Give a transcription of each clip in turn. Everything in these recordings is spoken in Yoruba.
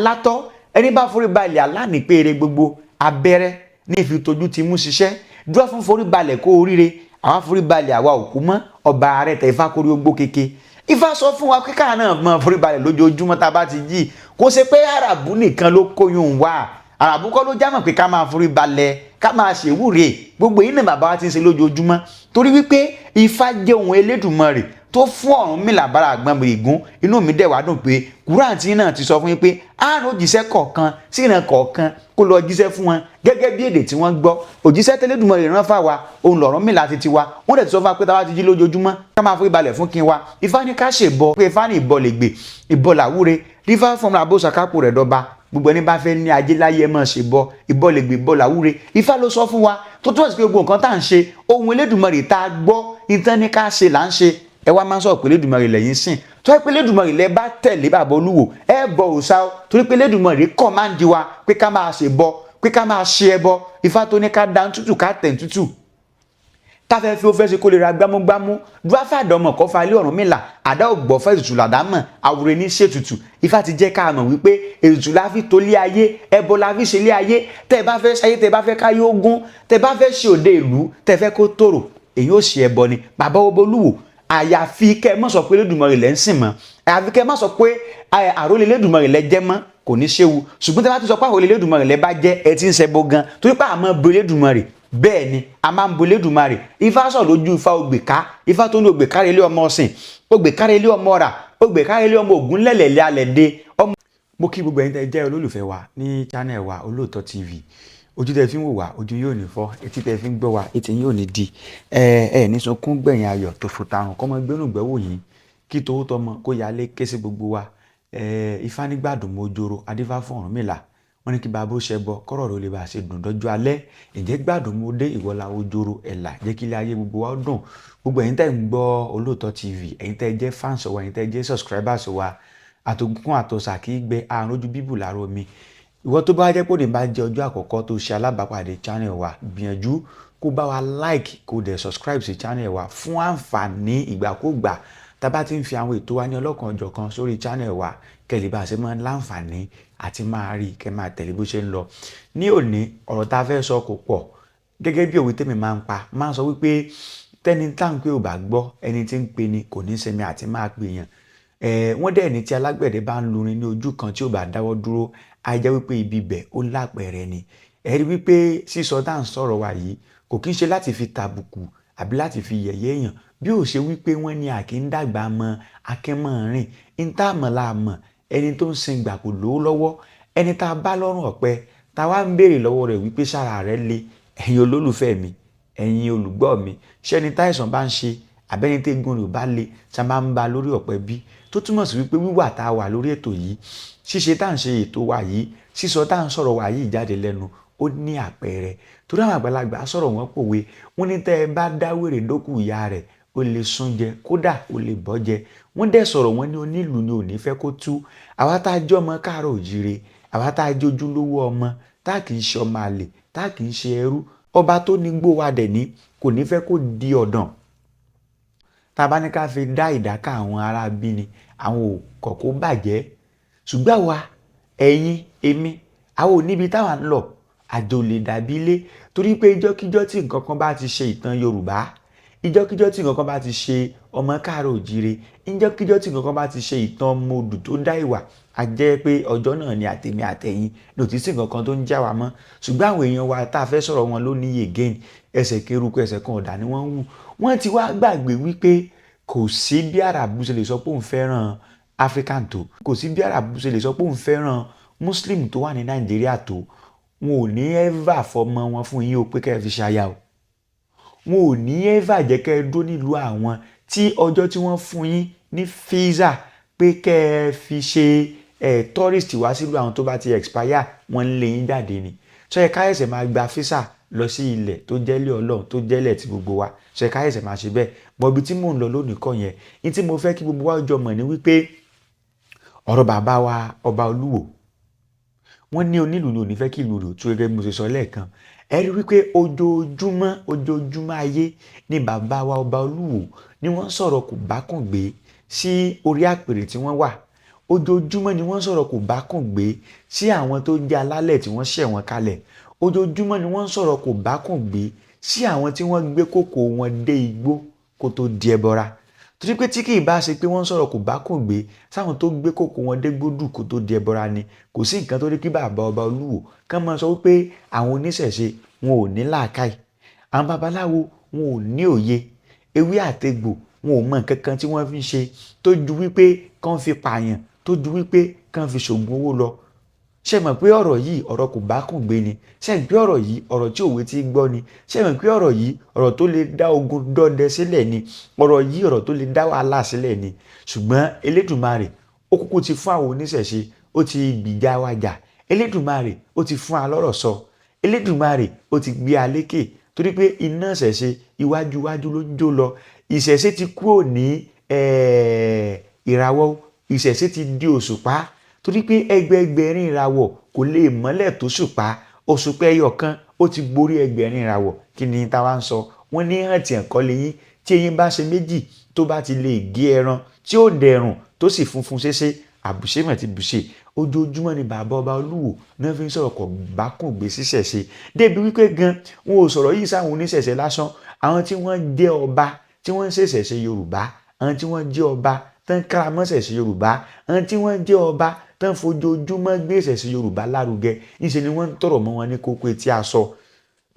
alátọ́ ẹni bá forí balẹ̀ alánìpére gbogbo abẹ́rẹ́ ní ìfi tójú ti mú ṣiṣẹ́ dúró fún forí balẹ̀ kó oríire àwa forí balẹ̀ àwa òkú mọ́ ọba ààrẹ tẹ̀ Ifá kórí ogbó keke Ifá sọ fún wa kíkà náà mọ forí balẹ̀ lójoojúmọ́ tá a bá ti jí kó ṣe pé àràbù nìkan ló kóyún wá àràbù kọ́ ló jámọ̀ pé ká máa forí balẹ̀ ká máa ṣèwúre gbogbo yìí náà bàbá wa ti ń ṣe lójoojúmọ́ torí wípé Ifá jẹ́ ohun Elédùmarè tó fún Ọ̀rúnmìlà bára àgbọn Ògún inú mi dẹ̀ wá dùn pé Kùránì náà ti sọ fún yín pé àrùn òjíṣẹ́ kọ̀ọ̀kan sí ìran kọ̀ọ̀kan kó lọ jíṣẹ́ fún wọn gẹ́gẹ́ bí èdè tí wọ́n gbọ́ òjíṣẹ́ tẹ́lẹ̀dùmarè rán fáwa òun l'Ọ̀rúnmìlà ti tiwa wọ́n dẹ̀ ti sọ fún wa pé táwa ti jí lójoojúmọ́ ká máa forí balẹ̀ fún kí wa Ifá ní ká ṣèbọ pé Ifá ní ìbọ lè gbè ìbọ làwúre Ifá fọmọ àbóṣà kápò rẹ̀ dọ́ba gbogbo ẹni bá fẹ́ ní ajé láyé ẹ máa ṣèbọ ìbọ lè gbè ìbọ làwúre Ifá ló sọ fún wa tó túmọ̀ sí pé gbogbo nǹkan tá à ń ṣe ohun Elédùmarè tá a gbọ́ ìtàn ní ká ṣe là ń ṣe ẹ wá máa ń sọ̀rọ̀ pé Elédùmarè lẹ́yìn sìn tó yẹ pé Elédùmarè lẹ bá tẹ̀lé bàbá Olúwo ẹ bọ òòṣà o torí pé Elédùmarè kọ̀máǹdì wa pé ká máa ṣe bọ pé ká máa ṣe ẹbọ Ifá tó ní ká dá tútù ká tẹ̀ tútù táfẹ́ fi ó fẹ́ ṣe kó lè ra gbámúgbámú dúráfàdọ́mọ̀ kọ́ fa ilé Ọ̀rúnmìlà àdá ògbọ́ fẹ́ ètùtù làdámọ̀ àwùrẹ́ ní ṣètùtù Ifá ti jẹ́ ká mọ̀ wípé ètùtù la fi tó lé ayé ẹbọ la fi ṣe lé ayé tẹ́ ẹ bá fẹ́ ṣayé tẹ́ ẹ bá fẹ́ káyé ogún tẹ́ ẹ bá fẹ́ ṣe òde ìlú tẹ́ ẹ fẹ́ kó tòrò èyí ó ṣe ẹbọ ni bàbá Olúwo àyàfi kẹ́ ẹ má sọ pé Elédùmarè lẹ́ ń sìn mọ́ àyàfi kẹ́ ẹ má sọ pé àrólé Elédùmarè lẹ́ jẹ́ mọ́ kò ní ṣéwu ṣùgbọ́n tẹ́ bá ti sọ pé àrólé Elédùmarè lẹ́ bá jẹ́ ẹ ti ń ṣẹbọ gan torí pé àmọ́ bo Elédùmarè bẹ́ẹ̀ ni a máa ń bo Elédùmarè Ifá sọ lójú Ifá ògbèká Ifá tó ní ògbèkáre ilé ọmọ ọ̀sìn ògbèkáre ilé ọmọ ọ̀rà ògbèkáre ilé ọmọ ògún lẹ̀lẹ̀lẹ̀ alẹ̀ dé ọmọ. mo kí gbogbo ẹ̀yin tẹ́ jẹ́ olólùfẹ́ wa ní channel wa Olóòtọ́ TV ojú tẹ́ fi ń wò wá ojú yóò ní fọ́ etí tẹ́ fi ń gbọ́ wá etí yóò ní di ní sunkún gbẹ̀yìn ayọ̀ tó fòtàrùn kọ́mọ gbẹ́rùn gbẹ́wò yìí kí towó tọmọ kó yálé ké sí gbogbo wa Ifá nígbàdùn mojoro adífá fún Ọ̀rúnmìlà wọ́n ní kí bàbá ó ṣẹbọ kọ́rọ̀ rẹ̀ ó lè bá a ṣe dùn dọ́jú alẹ́ ǹjẹ́ gbàdùn mo dé ìwọlá ojoro ẹ̀là jẹ́ kí ilé ayé gbogbo wa dùn gbogbo ẹ̀yin tẹ́ ń gbọ́ Olóòtọ́ TV ẹ̀yin tẹ́ jẹ́ fans wa ẹ̀yin tẹ́ jẹ́ subscribers wa àtògùn àtòsà kì í gbẹ àrùn ojú bíbù láàárọ̀ omi ìwọ tó bá jẹ́ pé òní bá jẹ́ ọjọ́ àkọ́kọ́ tó ṣe alábàápàdé channel wa gbìyànjú kó bá wa like kó dẹ̀ subscribe sí channel wa fún àǹfààní ìgbàkúgbà tá bá ti ń fi àwọn ètò wa ní ọlọ́kan ọ̀jọ̀kan sórí channel wa kẹ́lẹ́ bá a ṣe máa ń láǹfààní àti máa rí kẹ́ máa tẹ̀lé bó ṣe ń lọ. ní òní ọ̀rọ̀ tá a fẹ́ sọ kò pọ̀ gẹ́gẹ́ bí òwe tèmi máa ń pa máa ń sọ wípé tẹ́ni tá ń pè ò bá gbọ́ ẹni tí ń pè ní kò ní sinmi àti máa pè yàn wọ́n dẹ̀ ní tí alágbẹ̀dẹ bá ń lurin ní ojú kan tí ò bá dáwọ́ dúró á jẹ́ wípé ibi bẹ̀ ó lápẹ̀rẹ̀ ni ẹ rí wípé sísọ tá à ń sọ̀rọ̀ wa yìí kò kí ń ṣe láti fi tàbùkù àbí láti fi yẹ̀yẹ́ èèyàn bí ó ṣe wípé wọ́n ní àkíńdàgbà mọ akẹ́mọ̀ọ́rìn ń tá àmọ́ la mọ̀ ẹni tó ń sin gbà kò lówó lọ́wọ́ ẹni tá a bá lọ́rùn ọ̀pẹ tá a wá ń béèrè lọ́wọ́ rẹ̀ wípé sára rẹ̀ le ẹ̀yin olólùfẹ́ mi ẹ̀yin olùgbọ́ mi ṣẹ́ni táìsàn bá ń ṣe àbẹ́ni tí egun rẹ̀ bá le tá a máa ń ba lórí ọ̀pẹ bí tó túmọ̀ sí wípé wíwà tá a wà lórí ètò yìí ṣíṣe tá à ń ṣe ètò wa yìí sísọ tá à ń sọ̀rọ̀ wa yìí jáde lẹ́nu ó ní àpẹẹrẹ torí àwọn àgbàlagbà sọ̀rọ̀ wọn pòwe wọ́n ní tẹ́ ẹ bá dáwèrè dókù ìyá rẹ̀ ó lè sún jẹ kódà ó lè bọ́ jẹ wọ́n dẹ̀ sọ̀rọ̀ wọn ní onílù ni ò ní fẹ́ kó tú àwa tá a jẹ́ ọmọ káàárọ̀ òjíire àwa tá a jẹ́ ojúlówó ọmọ tá a kì í ṣe ọmọ àlè tá a kì í ṣe ẹrú ọba tó ní gbó wa dẹ̀ ní kò ní fẹ́ kó di ọ̀dàn tá a bá ní ká fi dá ìdáká àwọn ará bí ni àwọn òkọ̀ kó bàjẹ́ ṣùgbọ́n àwa ẹ̀yin èmi àwọn oníbi táwa ń lọ àjò lè dàbí ilé torí pé ìjọ́kíjọ́ tí nǹkan kan bá ti ṣe ìtàn Yorùbá ìjọ́kíjọ́ tí nǹkan kan bá ti ṣe ọmọ káàárọ̀ òjíire ìjọ́kíjọ́ tí nǹkan kan bá ti ṣe ìtàn ọmọ odù tó dá ìwà a jẹ́ pé ọjọ́ náà ni àtèmi àtẹ̀yìn lòtí sí nǹkan kan tó ń já wa mọ́ ṣùgbọ́n àwọn èèyàn wa tá a fẹ́ sọ̀rọ̀ wọn lónìí again ẹsẹ̀ keruku ẹsẹ̀ kan ọ̀dà ni wọ́n ń wù wọ́n ti wá gbàgbé wípé kò sí bí àràbù ṣe lè sọ pé òun fẹ́ràn African tó kò sí bí àràbù ṣe lè sọ pé òun fẹ́ràn Muslim tó wà ní Nàìjíríà tó wọn ò ní ever fọmọ wọn fún yín o pé kẹ́ ẹ fi ṣaya o wọn ò ní ever jẹ́ kẹ́ ẹ dó nílùú àwọn tí ọjọ́ tí wọ́n fún yín ní fíìsà pé kẹ́ ẹ fi ṣe tourist wá sílùú àwọn tó bá ti expire wọ́n ń lé yín jáde ni ṣé ẹ káyẹ̀sẹ̀ máa gba fíìsà lọ sí ilẹ̀ tó jẹ́lẹ̀ Ọlọ́run tó jẹ́lẹ̀ ti gbogbo wa ṣé ẹ káyẹ̀sẹ̀ máa ṣe bẹ́ẹ̀ bọ́bí tí mò ń lọ lónìí kọ́ yẹn ní tí mo fẹ́ kí gbogbo wa jọ mọ̀ ní wípé ọ̀rọ̀ bàbá wa Ọba Olúwo wọ́n ní onílù ni ò ní fẹ́ kí ìlú rẹ̀ tú gẹ́gẹ́ bí mo ṣe sọ lẹ́ẹ̀kan ẹ rí wípé ojoojúmọ́ ayé ni bàbá wa Ọba Olúwo ni wọ́n sọ̀rọ̀ kò bá kàn gbé sí orí àpèrè tí wọ́n wà ojoojúmọ́ ni wọ́n sọ̀rọ̀ kò bá kùn gbé sí àwọn tó jẹ́ alálẹ̀ tí wọ́n ṣẹ̀ wọ́n kalẹ̀ ojoojúmọ́ ni wọ́n sọ̀rọ̀ kò bá kùn gbé sí àwọn tí wọ́n gbé kòkò wọn dé igbó kó tó di ẹbọra torí pé tí kì í bá ṣe pé wọ́n sọ̀rọ̀ kò bá kùn gbé sáwọn tó gbé kòkò wọn dé gbódù kó tó di ẹbọra ni kò sí nǹkan tó rí kí bàbá ọba Olúwo kán máa sọ wípé àwọn oníṣẹ̀ṣe wọn ò ní làákàyè àwọn babaláwo wọn ò ní òye ewé àtegbò wọn ò mọ nǹkan kan tí wọ́n fi ń ṣe tó ju wípé kán fi pààyàn tó ju wípé kán fi ṣògùn owó lọ ṣé mọ̀ pé ọ̀rọ̀ yìí ọ̀rọ̀ kò bá kùn gbé ni ṣé mọ̀ pé ọ̀rọ̀ yìí ọ̀rọ̀ tí òwe ti gbọ́ ni ṣé mọ̀ pé ọ̀rọ̀ yìí ọ̀rọ̀ tó lè dá ogun dọ́dẹ sílẹ̀ ni ọ̀rọ̀ yìí ọ̀rọ̀ tó lè dá wàhálà sílẹ̀ ni ṣùgbọ́n Elédùmarè ó kúkú ti fún àwọn oníṣẹ̀ṣe ó ti gbìjà wa jà Elédùmarè ó ti fún wa lọ́rọ̀ sọ Elédùmarè ó ti gbé a lékè torí pé iná ìṣẹ̀ṣe iwájú iwájú ló ń jó lọ ìṣẹ̀ṣe ti kúrò ní ìràwọ̀ ìṣẹ̀ṣe ti di òṣùpá torí pé ẹgbẹẹgbẹ̀rin ìràwọ̀ kò lè mọ́lẹ̀ tó ṣùpá òṣùpá ẹyọ kan ó ti borí ẹgbẹ̀rin ìràwọ̀ kí ni táwa ń sọ wọ́n ní hàn tí ẹ̀kọ́ lẹ́yìn tí eyín bá ṣe méjì tó bá ti lè gé ẹran tí ó dẹrùn tó sì funfun ṣeṣe àbùṣe ti bùṣe ojoojúmọ́ ni bàbá ọba Olúwo náà fi ń sọ̀rọ̀ kò bá kùn gbé síṣẹ̀ṣe débi wípé gan wọn ò sọ̀rọ̀ yìí sáwọn oníṣẹ̀ṣe lásán àwọn tí wọ́n jẹ́ ọba tí wọ́n ń ṣèṣẹ̀ṣe Yorùbá àwọn tí wọ́n jẹ́ ọba tán káramọ́ṣẹ̀ṣe Yorùbá àwọn tí wọ́n jẹ́ ọba tán fojoojúmọ́ gbé ìṣẹ̀ṣe Yorùbá lárugẹ níṣẹ́ ni wọ́n ń tọ̀rọ̀ mọ́ wọn ní kókó etí aṣọ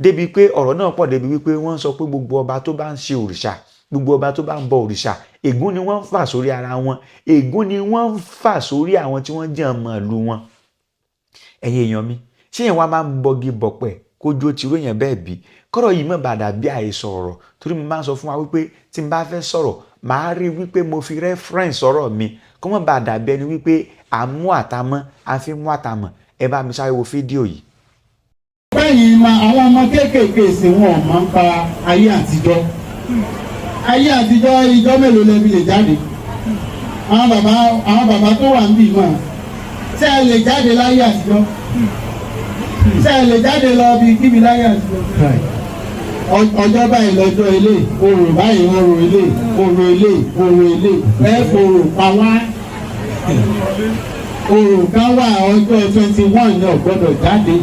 débi pé ọ̀rọ̀ náà pọ̀ débi wípé wọ́n sọ pé gbogbo ọba tó bá ń ṣe òrìṣà gbogbo ọba tó bá ń bọ òrìṣà ègún ni wọ́n ń fà sórí ara wọn ègún ni wọ́n ń fà sórí àwọn tí wọ́n jẹ́ ọmọ ìlú wọn. ẹ̀yin èèyàn mi ṣé yẹn wá máa ń bọgi bọ̀pẹ̀ kójú ó ti ròyìn bẹ́ẹ̀ bí kọ́rọ̀ yìí mọ̀ bàdà bí àhesọ ọ̀rọ̀ torí mo máa ń sọ fún wa wípé tí n bá fẹ́ sọ̀rọ̀ màá rí wípé mo fi reference ọ̀rọ̀ mi kó mọ̀ bàdà bí ẹni wípé à ń mú àtàmọ́ à ń fi mú àtàmọ́ ẹ bá mi sáré wo fídíò yìí. bẹ́ẹ̀ni àwọn ọmọ kéékèèké sí wọn máa ń pa ayé àtijọ́ ìjọ mélòó lẹ́bi lè jáde àwọn bàbá tó wà ń bì mọ́ ṣé ẹ lè jáde láyé àtijọ́ ṣé ẹ lè jáde lọ bí kíbi láyé àtijọ́ ọjọ́ báyìí lọ́jọ́ ilé orò báyìí orò ilé ẹ fòrò pa wá orò kan wà ọjọ́ 21 ní ọ̀gbọ́dọ̀ jáde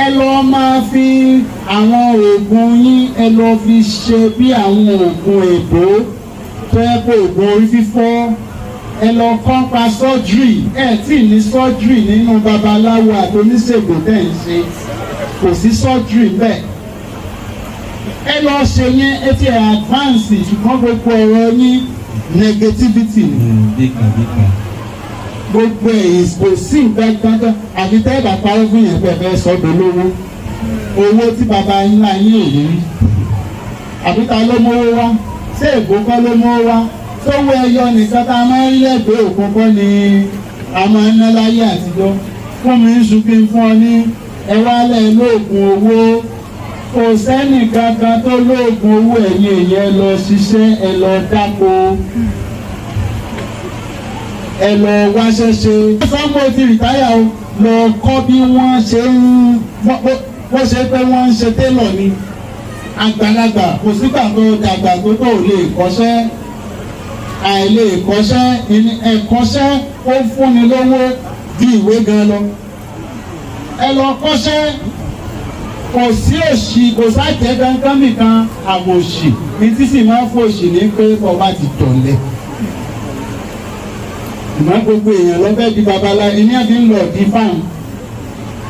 ẹ lọ máa fi àwọn oògùn yín ẹ lọ fi ṣe bí àwọn oògùn èbó tó ẹ kó oògùn orí fífọ́ ẹ lọ kọ́ pa surgery ẹ tí ní surgery nínú babaláwo àti oníṣègùn tẹ̀ ń ṣe kò sí surgery bẹ́ẹ̀ ẹ lọ ṣe yẹn ẹ ti advance ṣùgbọ́n gbogbo ọ̀rọ̀ yín negativity ni gbogbo ẹ̀yìn kò sí nǹkan kankan àti tẹ́ bá parọ́ fún yẹn pẹ̀pẹ́ sọ́dọ̀ lówó owó tí baba ńlá yín ò rí àbí ta ló mówó wá ṣé èkó kọ́ ló mówó wá sówó ẹyọ nìkan tá a máa ń lẹ́gbẹ̀ẹ́ òkun kọ́ ni a máa ń ná láyé àtijọ́ fún mi ń sunkún fún ọ ní ẹwálẹ̀ lóògùn owó kò sẹ́nì kankan tó lóògùn owó ẹ̀yìn èèyàn lọ ṣiṣẹ́ ẹ lọ dáko ẹ lọ wáṣẹ́ ṣe. sango ti rìtáyà o lọ kọ́ bí wọ́n ṣe ń wọ́n ṣe pé wọ́n ń ṣe télọ̀ ni àgbàlagbà kò sígbà tó dàgbà tó tó lè kọ́ṣẹ́ àìlè kọ́ṣẹ́ ẹ̀kọ́ṣẹ́ ó fúnni lówó ju ìwé gan lọ ẹ lọ kọ́ṣẹ́ kò sí òṣì kò sájẹ́ kankan nìkan àwọn òṣì ní tí sì máa ń fòṣì ní pé ọba ti tọ̀lẹ̀ ìmọ̀ gbogbo èèyàn lọ́fẹ́ di babalá ẹni àbí ń lọ di fáwọn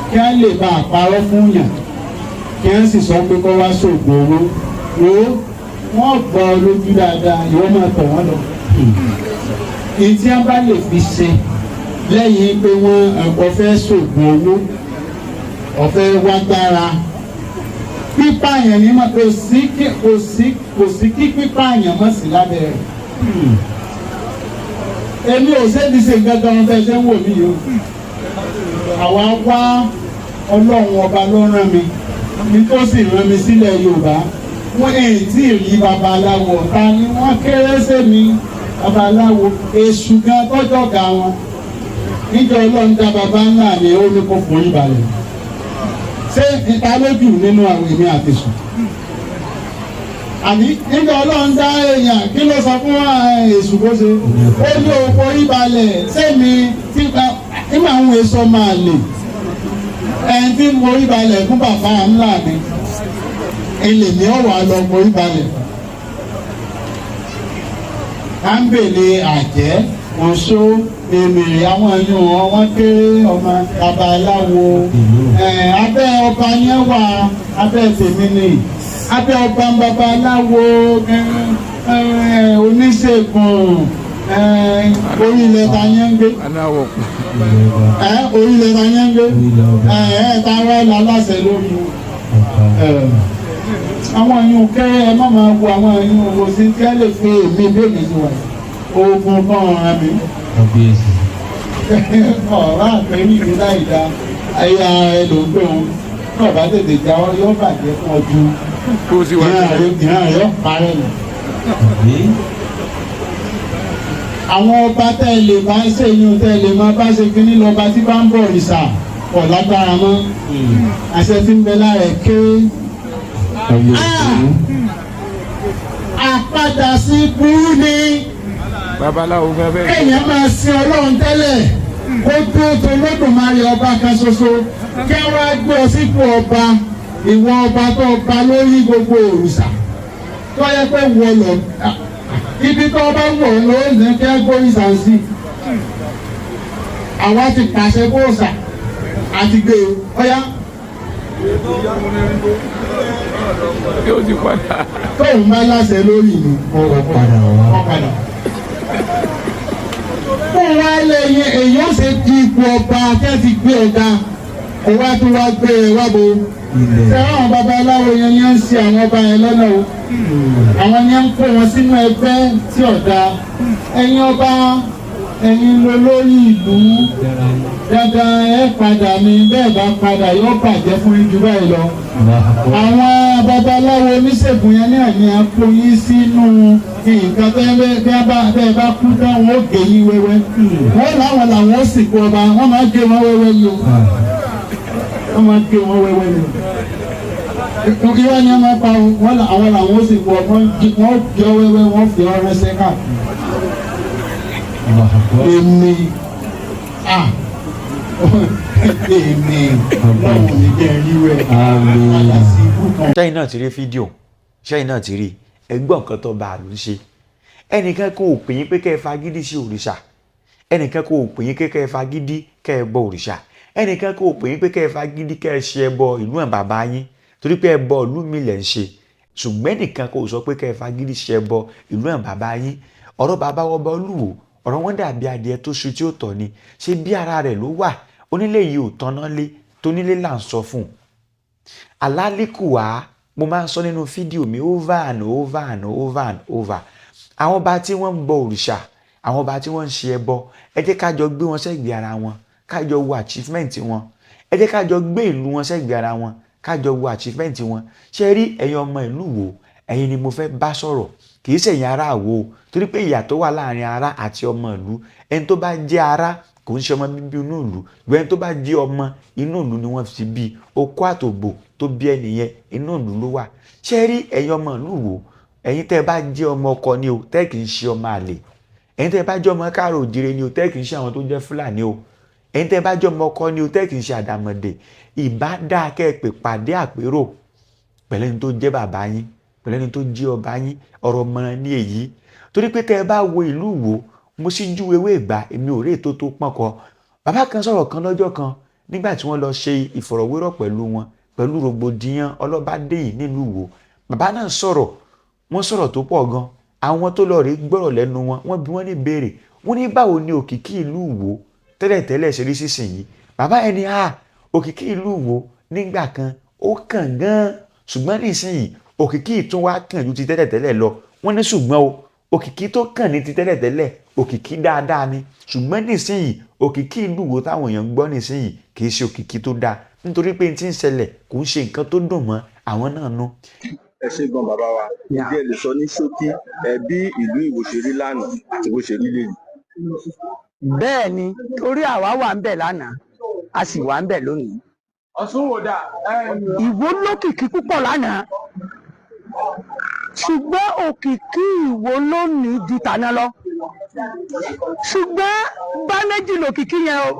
kí á lè bá àparọ́ fún yàn kí á sì sọ pé kó wá sóògùn owó wo wọ́n gbọ́ lójú dáadáa ìwọ máa tọ̀ wọ́n lọ. èyí tí wọ́n bá lè fi ṣe lẹ́yìn pé wọ́n ọ̀fẹ́ sóògùn owó ọ̀fẹ́ wágbára pípààyàn ní kò sí kí pípààyàn mọ̀ sí lábẹ́ rẹ̀. èmi ò sẹ́ni ṣe gangan bẹ́ẹ̀ ṣe ń wò mí o àwa wá ọlọ́run ọba ló rán mi ní tó sì rán mi sílẹ̀ Yorùbá wọ́n èyí tí rí babaláwo ta ni wọ́n kéré sẹ́mi babaláwo èṣù gan tọ́jọ́ ga wọn níjọ ọlọ́run dá baba ńlá mi ó ní kó forí balẹ̀ ṣé ìta lójú nínú àwọn èmi àti sùn àbí nígbà ọlọ́run dá èèyàn kí ló sọ fún èṣù bó ṣe ó ní òpó ìbalẹ̀ sẹ́mi nígbà àwọn èso máa lè ẹni tí mo ìbalẹ̀ fún bàbá ńlá mi ilé mi ọ̀wà lọ mo ìbalẹ̀ à ń bèlè àjẹ́ oṣó èmèrè àwọn ẹyún wọn kéré ọmọ babaláwo abẹ́ ọba yẹn wà abẹ́ tèmi ni abẹ́ ọba babaláwo oníṣègùn orílẹ̀ ta yẹn ń gbé orílẹ̀ ta yẹn ń gbé táwa lálàsẹ̀ lórí àwọn ẹyún kéré ẹ má máa wo àwọn ẹyún wo sí tí ẹ lè fi èmi bèbè sí wa ogun kan ọ̀ràn mi ọ̀rọ̀ àpẹẹrẹ ìlú láì dá ayé ara ẹ ló ń pè wọn náà bá tètè jáwọ́ yóò bàjẹ́ fún ọdún ìran rẹ̀ yóò parẹ́ nù. àwọn ọba tẹ́ ẹ lè bá ṣèyún tẹ́ ẹ lè máa bá ṣe kínní lọ́ba tí bá ń bọ̀ ìsà pọ̀ lágbára mọ́ àṣẹ tí ń bẹ lára ẹ̀ ké. àpadà sí burú ni babaláwo gan bẹ́ẹ̀. èèyàn máa sin ọlọ́run tẹ́lẹ̀ kó tó tó lódùmarè ọba kan ṣoṣo kí wọ́n á gbé ọ sípò ọba ìwọ ọba tó ọba lórí gbogbo òrìṣà tó yẹ pé wọ lọ ibi tó ọba wọ̀ ló ń ní kí á gbóríṣà sí àwa ti pàṣẹ bóòṣà àti gbé ọyá. yóò ti padà. tóun bá láṣẹ lórí mi ọ̀rọ̀ padà wá padà. fún wa lẹ́yìn èyí ó ṣe di ipò ọba kẹ́ẹ̀tì gbé ọ̀gá ọwá tó wá gbé ẹ wá bo. ṣé àwọn babaláwo yẹn ni ó ń ṣe àwọn ọba yẹn lọ́nà o àwọn ni ó ń kó wọn sínú ẹgbẹ́ tí ọ̀dà ẹ̀yin ọba ẹ̀yin ló lórí ìlú dandan ẹ padà ní bẹ́ẹ̀ bá padà yóò bàjẹ́ fún yín jù báyìí lọ. àwọn babaláwo oníṣègùn yẹn ní àní àpò yín sínú nǹkan bẹ́ẹ̀ bá kú táwọn ó gé yín wẹ́wẹ́ wọ́n làwọn ó sìnkú ọba wọ́n máa gé wọn wẹ́wẹ́ ni o wọ́n máa gé wọn wẹ́wẹ́ ni o. ìwọ ni wọ́n máa pa àwọn làwọn ó sìnkú ọba wọ́n gé ọ wẹ́wẹ́ wọ́n fi ọ rẹ́sẹ̀ káàkiri. Èmi lọ́wọ́ ní jẹ́ ríwẹ̀ padà sí ikú kan. ṣẹ́yìn náà ti rí fídíò ṣẹ́yìn náà ti rí ẹgbọ́n nǹkan tó bá àlù ṣe ẹnìkan kò pè yín pé kẹ́ ẹ fagídí sí òrìṣà ẹnìkan kò pè yín pé kẹ́ ẹ fagídí kẹ́ ẹ bọ òrìṣà ẹnìkan kò pè yín pé kẹ́ ẹ fagídí kẹ́ ẹ ṣe ẹbọ ìlú ẹ̀ bàbá yín torí pé ẹbọ ìlú mi lẹ̀ ń ṣe ṣùgbọ́n ẹnìkan kò sọ pé kẹ́ ẹ fagídí ṣe ẹbọ ìlú ẹ̀ bàbá yín ọ̀rọ̀ bàbá wọba Olúwo ọ̀rọ̀ wọn dàbí adìẹ tó ṣu tí ó tọ̀ ni ṣé bí ara rẹ̀ ló wà onílé yìí ò tanná lé tónílé là ń sọ fún un. alálìkùwà mo máa ń sọ nínú fídíò mi over and over and over and over àwọn ọba tí wọ́n ń bọ òrìṣà àwọn ọba tí wọ́n ń ṣe ẹbọ ẹ jẹ́ ká jọ gbé wọn sẹ́gbẹ̀ẹ́ ara wọn ká jọ wo achievement wọn ẹ jẹ́ ká jọ gbé ìlú wọn sẹ́gbẹ̀ẹ́ ara wọn ká jọ wo achievement wọn ṣe rí ẹ̀yin ọmọ ìlú wo ẹ̀yin ni mo fẹ́ bá sọ̀rọ̀ kì í ṣẹ̀yin ará wo torí pé ìyà tó wà láàrin ará àti ọmọ ìlú ẹni tó bá jẹ́ ará kò ń ṣe ọmọ bíbí inú ìlú gbẹ́ni tó bá jẹ́ ọmọ inú ìlú ni wọ́n fi bí okó àtòbò tó bí ẹnìyẹn inú ìlú ló wà ṣé rí ẹ̀yin ọmọ ìlú wo ẹ̀yin tẹ́ bá jẹ́ ọmọ ọkọ ni o tẹ́ kì í ṣe ọmọ àlè ẹ̀yin tẹ́ bá jẹ́ ọmọ káàrọ̀ òjìrè ni o tẹ́ kì í ṣe àwọn tó jẹ́ fúlàní o ẹ̀yin tẹ́ bá jẹ́ ọmọ ọkọ ni o tẹ́ kì í ṣe àdàmọ̀dè ìbá dáa kẹ́ ẹ pè pàdé àpérò pẹ̀lẹ́ni tó jẹ́ bàbá yín pẹ̀lẹ́ni tó jẹ́ ọba yín ọ̀rọ̀ mọ̀ràn ní èyí torí pé tẹ́ ẹ bá wo ìlú wo mo sì ju ewé ìgbà èmi ò rí ètò tó pọ́n kọ bàbá kan sọ̀rọ̀ kan lọ́jọ́ kan nígbà tí wọ́n lọ ṣe ìfọ̀rọ̀wérọ̀ pẹ̀lú wọn pẹ̀lú rògbòdìyàn ọlọ́bàdéyìn nílùú wo bàbá náà sọ̀rọ̀ wọ́n sọ̀rọ̀ tó pọ̀ gan àwọn tó lọ rí gbọ́rọ̀ lẹ́nu wọn wọ́n bi wọ́n ní béèrè wọ́n ní báwo ni òkìkí ìlú wo tẹ́lẹ̀tẹ́lẹ̀ ṣe rí sísìnyí bàbá ẹni òkìkí ìlú wo nígbà kan ó kàn gan ṣùgbọ́n nísìnyí òkìkí ìtún wá kàn ju ti tẹ́lẹ̀tẹ́lẹ̀ lọ wọ́n ní ṣùgbọ́n o òkìkí tó kàn ní ti tẹ́lẹ̀tẹ́lẹ̀ òkìkí dáadáa ni ṣùgbọ́n nísìnyí òkìkí ìlú wo táwọn èèyàn ń gbọ́ nísìnyí kì í ṣe òkìkí tó dáa nítorí pé tí ń ṣẹlẹ̀ kò ń ṣe nǹkan tó dùn mọ́ àwọn náà nú. ẹ ṣe gan bàbá wa ìdí ẹ lè sọ ní ṣókí bí ìlú Ìwó ṣe rí lánàá àti bó ṣe rí lẹ́yìn. bẹ́ẹ̀ ni torí àwa wà ń bẹ̀ lánàá a sì wà ń bẹ̀ lónìí. Ọ̀ṣun wò dà. Ìwó lókìkí púpọ̀ lánàá ṣùgbọ́n òkìkí Ìwó lónìí ju tàná lọ ṣùgbọ́n bá méjì lòkìkí yẹn o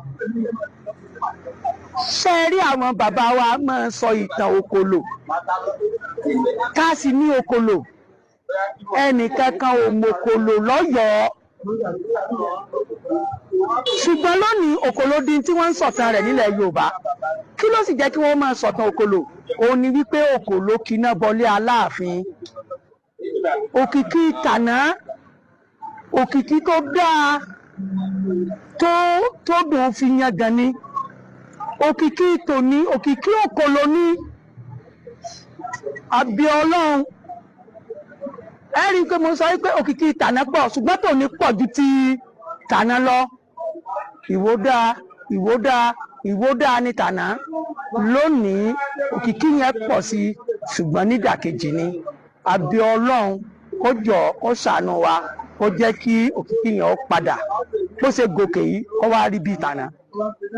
ṣe rí àwọn bàbá wa máa sọ ìtàn Òkòlò ká sì ní Òkòlò ẹnìkankan ò mọ̀kòlò lọ́yọ̀ọ́ ṣùgbọ́n lónìí Òkòlò di tí wọ́n ń sọ̀tàn rẹ̀ nílẹ̀ Yorùbá kí ló sì jẹ́ kí wọ́n máa sọ̀tàn Òkòlò òun ni wípé Òkòlò kiná bọlé Aláàfin òkìkí tàná òkìkí tó dáa tó dùn fi yan gan ni òkìkí tòní òkìkí Òkòlò ní àbí Ọlọ́run ẹ rí i pé mo sọ wípé òkìkí tàná pọ̀ ṣùgbọ́n tòní pọ̀ ju ti tàná lọ Ìwó dáa Ìwó dáa Ìwó dáa ní tàná lónìí òkìkí yẹn pọ̀ sí ṣùgbọ́n nídàkejì ni àbí Ọlọ́run kó jọ kó ṣàánú wa kó jẹ́ kí òkìkí yẹn ó padà bó ṣe gòkè yìí kó wá rí bí tàná.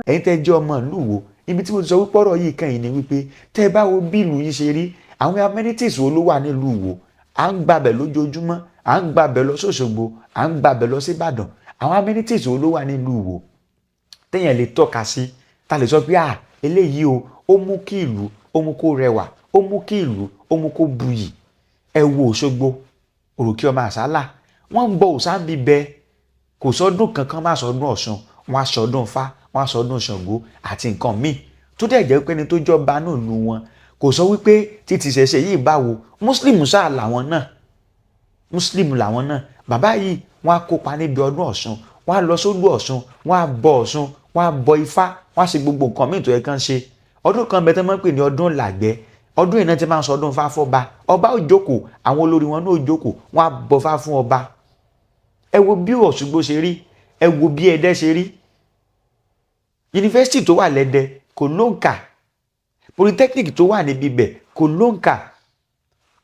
ẹ̀yin tẹ́ jẹ́ ọmọ ìlú Ìwó ibi tí mo ti sọ wípé ọ̀rọ̀ yìí kàn yín ni wípé tẹ́ ẹ bá wo bí ìlú yìí ṣe rí àwọn amenities wo ló wà nílùú Ìwó à ń gbàbẹ̀ lójoojúmọ́ à ń gbàbẹ̀ lọ s'Òṣogbo à ń gbàbẹ̀ lọ sí Ìbàdàn àwọn amenities wo ló wà nílùú Ìwó téèyàn lè tọ́ka sí ta lè sọ pé eléyìí o ó mú kí ìlú ó mú kó rẹwà ó mú kí ìlú ó mú kó buyì ẹ wo Òṣogbo Òròkè ọmọ Àsálà wọ́n ń bọ òòṣà ń bíbẹ kò sọdún kankan má sọdún Ọ̀ṣun wọ́n á sọdún Ifá wọ́n á sọdún Ṣàngó àti nǹkan míì tó dẹ̀ jẹ́ pé ẹni tó jọba náà lu wọn kò sọ wípé títí ṣẹ̀ṣẹ̀ yìí báwo Muslim sáà làwọn náà Muslim làwọn náà bàbá yìí wọ́n á kópa níbi ọdún Ọ̀ṣun wọ́n á lọ sódò Ọ̀ṣun wọ́n á bọ Ọ̀ṣun wọ́n á bọ Ifá wọ́n á ṣe gbogbo nǹkan míì tó yẹ kán ṣe ọdún kan bẹ tán máa ń pè ní ọdún làgbẹ́ ọdún iná tí máa ń sọ ọdún Ifá fọ́ba ọba ò jókòó àwọn olórí wọn náà ò jókòó wọ́n á bọ Ifá fún ọba ẹ wo bí Òṣogbo ṣe rí ẹ wo bí Ẹdẹ ṣe rí yunifásitì tó wà lẹ́dẹ kò lóǹkà polytechnic tó wà níbi bẹ̀ kò lóǹkà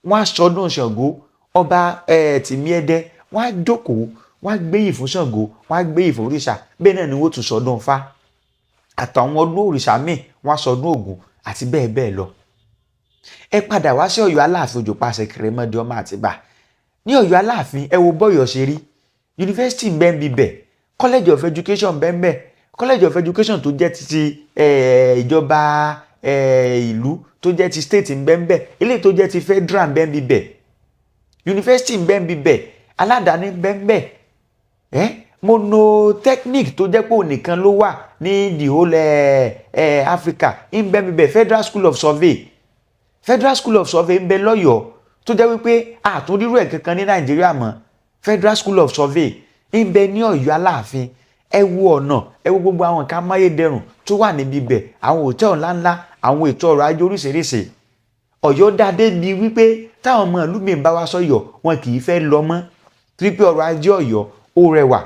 wọ́n á sọdún Ṣàngó ọba Tìmì Ẹdẹ wọ́n á jókòó wọ́n á gbéyìn fún Ṣàngó wọ́n á gbéyìn fún òrìṣà bẹ́ẹ̀ náà ni wọ́n tún sọdún Ifá àtàwọn ọdún òrìṣà míì wọ́n á sọdún Ògún àti bẹ́ẹ̀ bẹ́ẹ̀ lọ. ẹ padà wá sí Ọ̀yọ́ Aláàfin Òjó Pàṣẹ Kẹrẹmọdé Ọmọ Àtìbà ní Ọ̀yọ́ Aláàfin ẹ wo bọ́yọ̀ ṣe rí yunifásitì ń bẹ ń bibẹ̀ college of education ń bẹ ń bẹ college of education tó jẹ́ ti ìjọba ìlú tó jẹ́ ti state ń bẹ ń bẹ eléyìí tó jẹ́ ti federal ń bẹ ń bibẹ̀ yunifásitì ń bẹ ń bibẹ̀ aládàáni ń bẹ ń bẹ monotechnic tó jẹ́ pé ònìkan ló wà ní the whole Africa ń bẹ ń bibẹ̀ Federal School of Survey ń bẹ lọ́yọ̀ọ́ tó jẹ́ wípé àtúndírú ẹ̀ kankan ní Nàìjíríà mọ́ Federal School of Survey ń bẹ ní Ọ̀yọ́ Aláàfin ẹ wo ọ̀nà ẹ wo gbogbo àwọn nǹkan amáyédẹrùn tó wà níbi ibẹ̀ àwọn hòtẹ́ẹ̀lì ńláńlá àwọn ètò ọrọ̀ ajé oríṣiríṣi Ọ̀yọ́ dáadé ni wípé táwọn ọmọ ìlú mi ń bá wá sọ́yọ́ wọn kì í fẹ́ lọ mọ́ torí pé ọrọ̀ ajé Ọ̀yọ́ ó rẹwà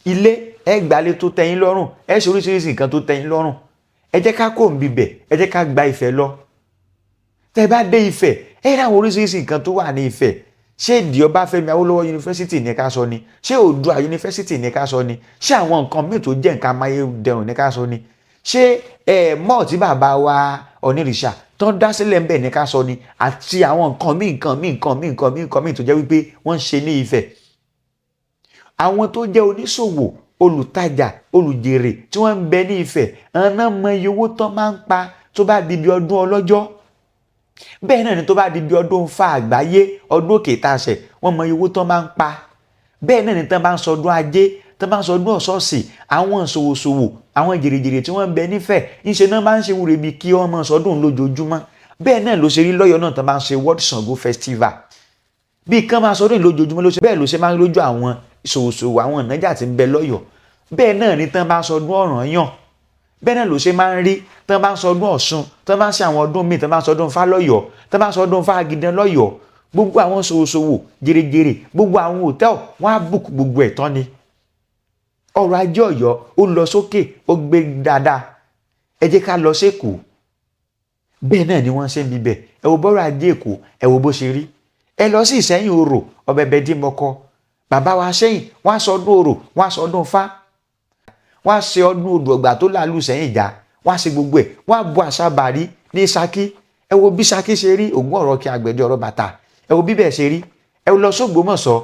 ilé ẹ gbálé tó tẹ́yín lọ́rùn ẹ ṣe oríṣiríṣi nǹkan tó tẹ́yín lọ́rùn ẹ jẹ́ ká kó ń bibẹ̀ ẹ jẹ́ ká gba Ifẹ̀ lọ tẹ́ bá dé Ifẹ̀ ẹ ráwọn oríṣiríṣi nǹkan tó wà ní Ifẹ̀ ṣé ìdí Ọbáfẹ́mi Awólọ́wọ̀ yunifásitì ní ká sọ ni ṣé Oòduà yunifásitì ní ká sọ ni ṣé àwọn nǹkan míì tó jẹ́ nǹkan amáyédẹrùn ní ká sọ ni ṣé mọ́ọ̀ tí bàbá wa Onírìṣà tó ń dá sílẹ̀ ń bẹ̀ ní ká sọ ni àti àwọn nǹkan míì tó jẹ́ wípé wọ́n ń ṣe ní Ifẹ̀ àwọn tó jẹ́ oníṣòwò olùtajà olùjèrè tí wọ́n ń bẹ ní Ifẹ̀ àwọn náà mọ iye owó tán máa ń pa tó bá di bí ọdún ọlọ́jọ́ bẹ́ẹ̀ náà ni tó bá di bí ọdún Ifá àgbáyé ọdún Òkè Ìtàṣẹ̀ wọ́n mọ iye owó tán máa ń pa bẹ́ẹ̀ náà ni tán bá ń sọdún ajé tán bá ń sọdún ọ̀ṣọ́ọ̀ṣì àwọn ṣòwòṣòwò àwọn jèrèjèrè tí wọ́n ń bẹ nífẹ̀ẹ́ ńṣe náà máa ń ṣe wúre bíi kí wọ́n máa sọdún lójoojúmọ́ bẹ́ẹ̀ náà ló ṣe rí lọ́yọ̀ọ́ náà tán bá ń ṣe World Ṣàngó Festival bí kán máa sọdún lójoojúmọ́ bẹ́ẹ̀ ló ṣe máa ń lójú àwọn ṣòwòṣòwò àwọn ìnájà tí ń bẹ lọ́yọ̀ọ́ bẹ́ẹ̀ náà ni tán bá ń sọdún Ọ̀rànyàn bẹ́ẹ̀ náà ló ṣe máa ń rí tán bá ń sọdún Ọ̀ṣun tán bá ń ṣe àwọn ọdún míì tán bá ń sọdún Ifá lọ́yọ̀ọ́ tán bá ń sọdún Ifá Agidan lọ́yọ̀ọ́ gbogbo àwọn ṣòwòṣòwò jèrèjèrè gbogbo àwọn hòtẹ́ẹ̀lì wọ́n á bùkù gbogbo ẹ̀ tán ni ọrọ̀ ajé Ọ̀yọ́ ó lọ sókè ó gbé dáadáa ẹ jẹ́ ká lọ sékòó bẹ́ẹ̀ náà ni wọ́n ṣe ń bibẹ̀ ẹ wo bọ́rọ̀ ajé Èkó ẹ wo bó ṣe rí ẹ lọ sí Ìṣẹ́yìn Orò Ọ̀bẹ̀bẹ̀ Dímọ̀kọ bàbá wa Ṣẹ́yìn wọ́n á sọdún Orò wọ́n á sọdún Ifá wọ́n á ṣe ọdún odò ọ̀gbà tó láàlú Ìṣẹ́yìn Ìjà wọ́n á ṣe gbogbo ẹ̀ wọ́n á bu àṣà bàrí ní Ṣakí ẹ wo bí Ṣakí ṣe rí Ògún ọ̀rọ̀ kí agbẹ̀dẹ ọ̀rọ̀ bàtà ẹ wo bí bẹ́ẹ̀ ṣe rí, ẹ lọ s'Ógbómọ̀ṣọ́,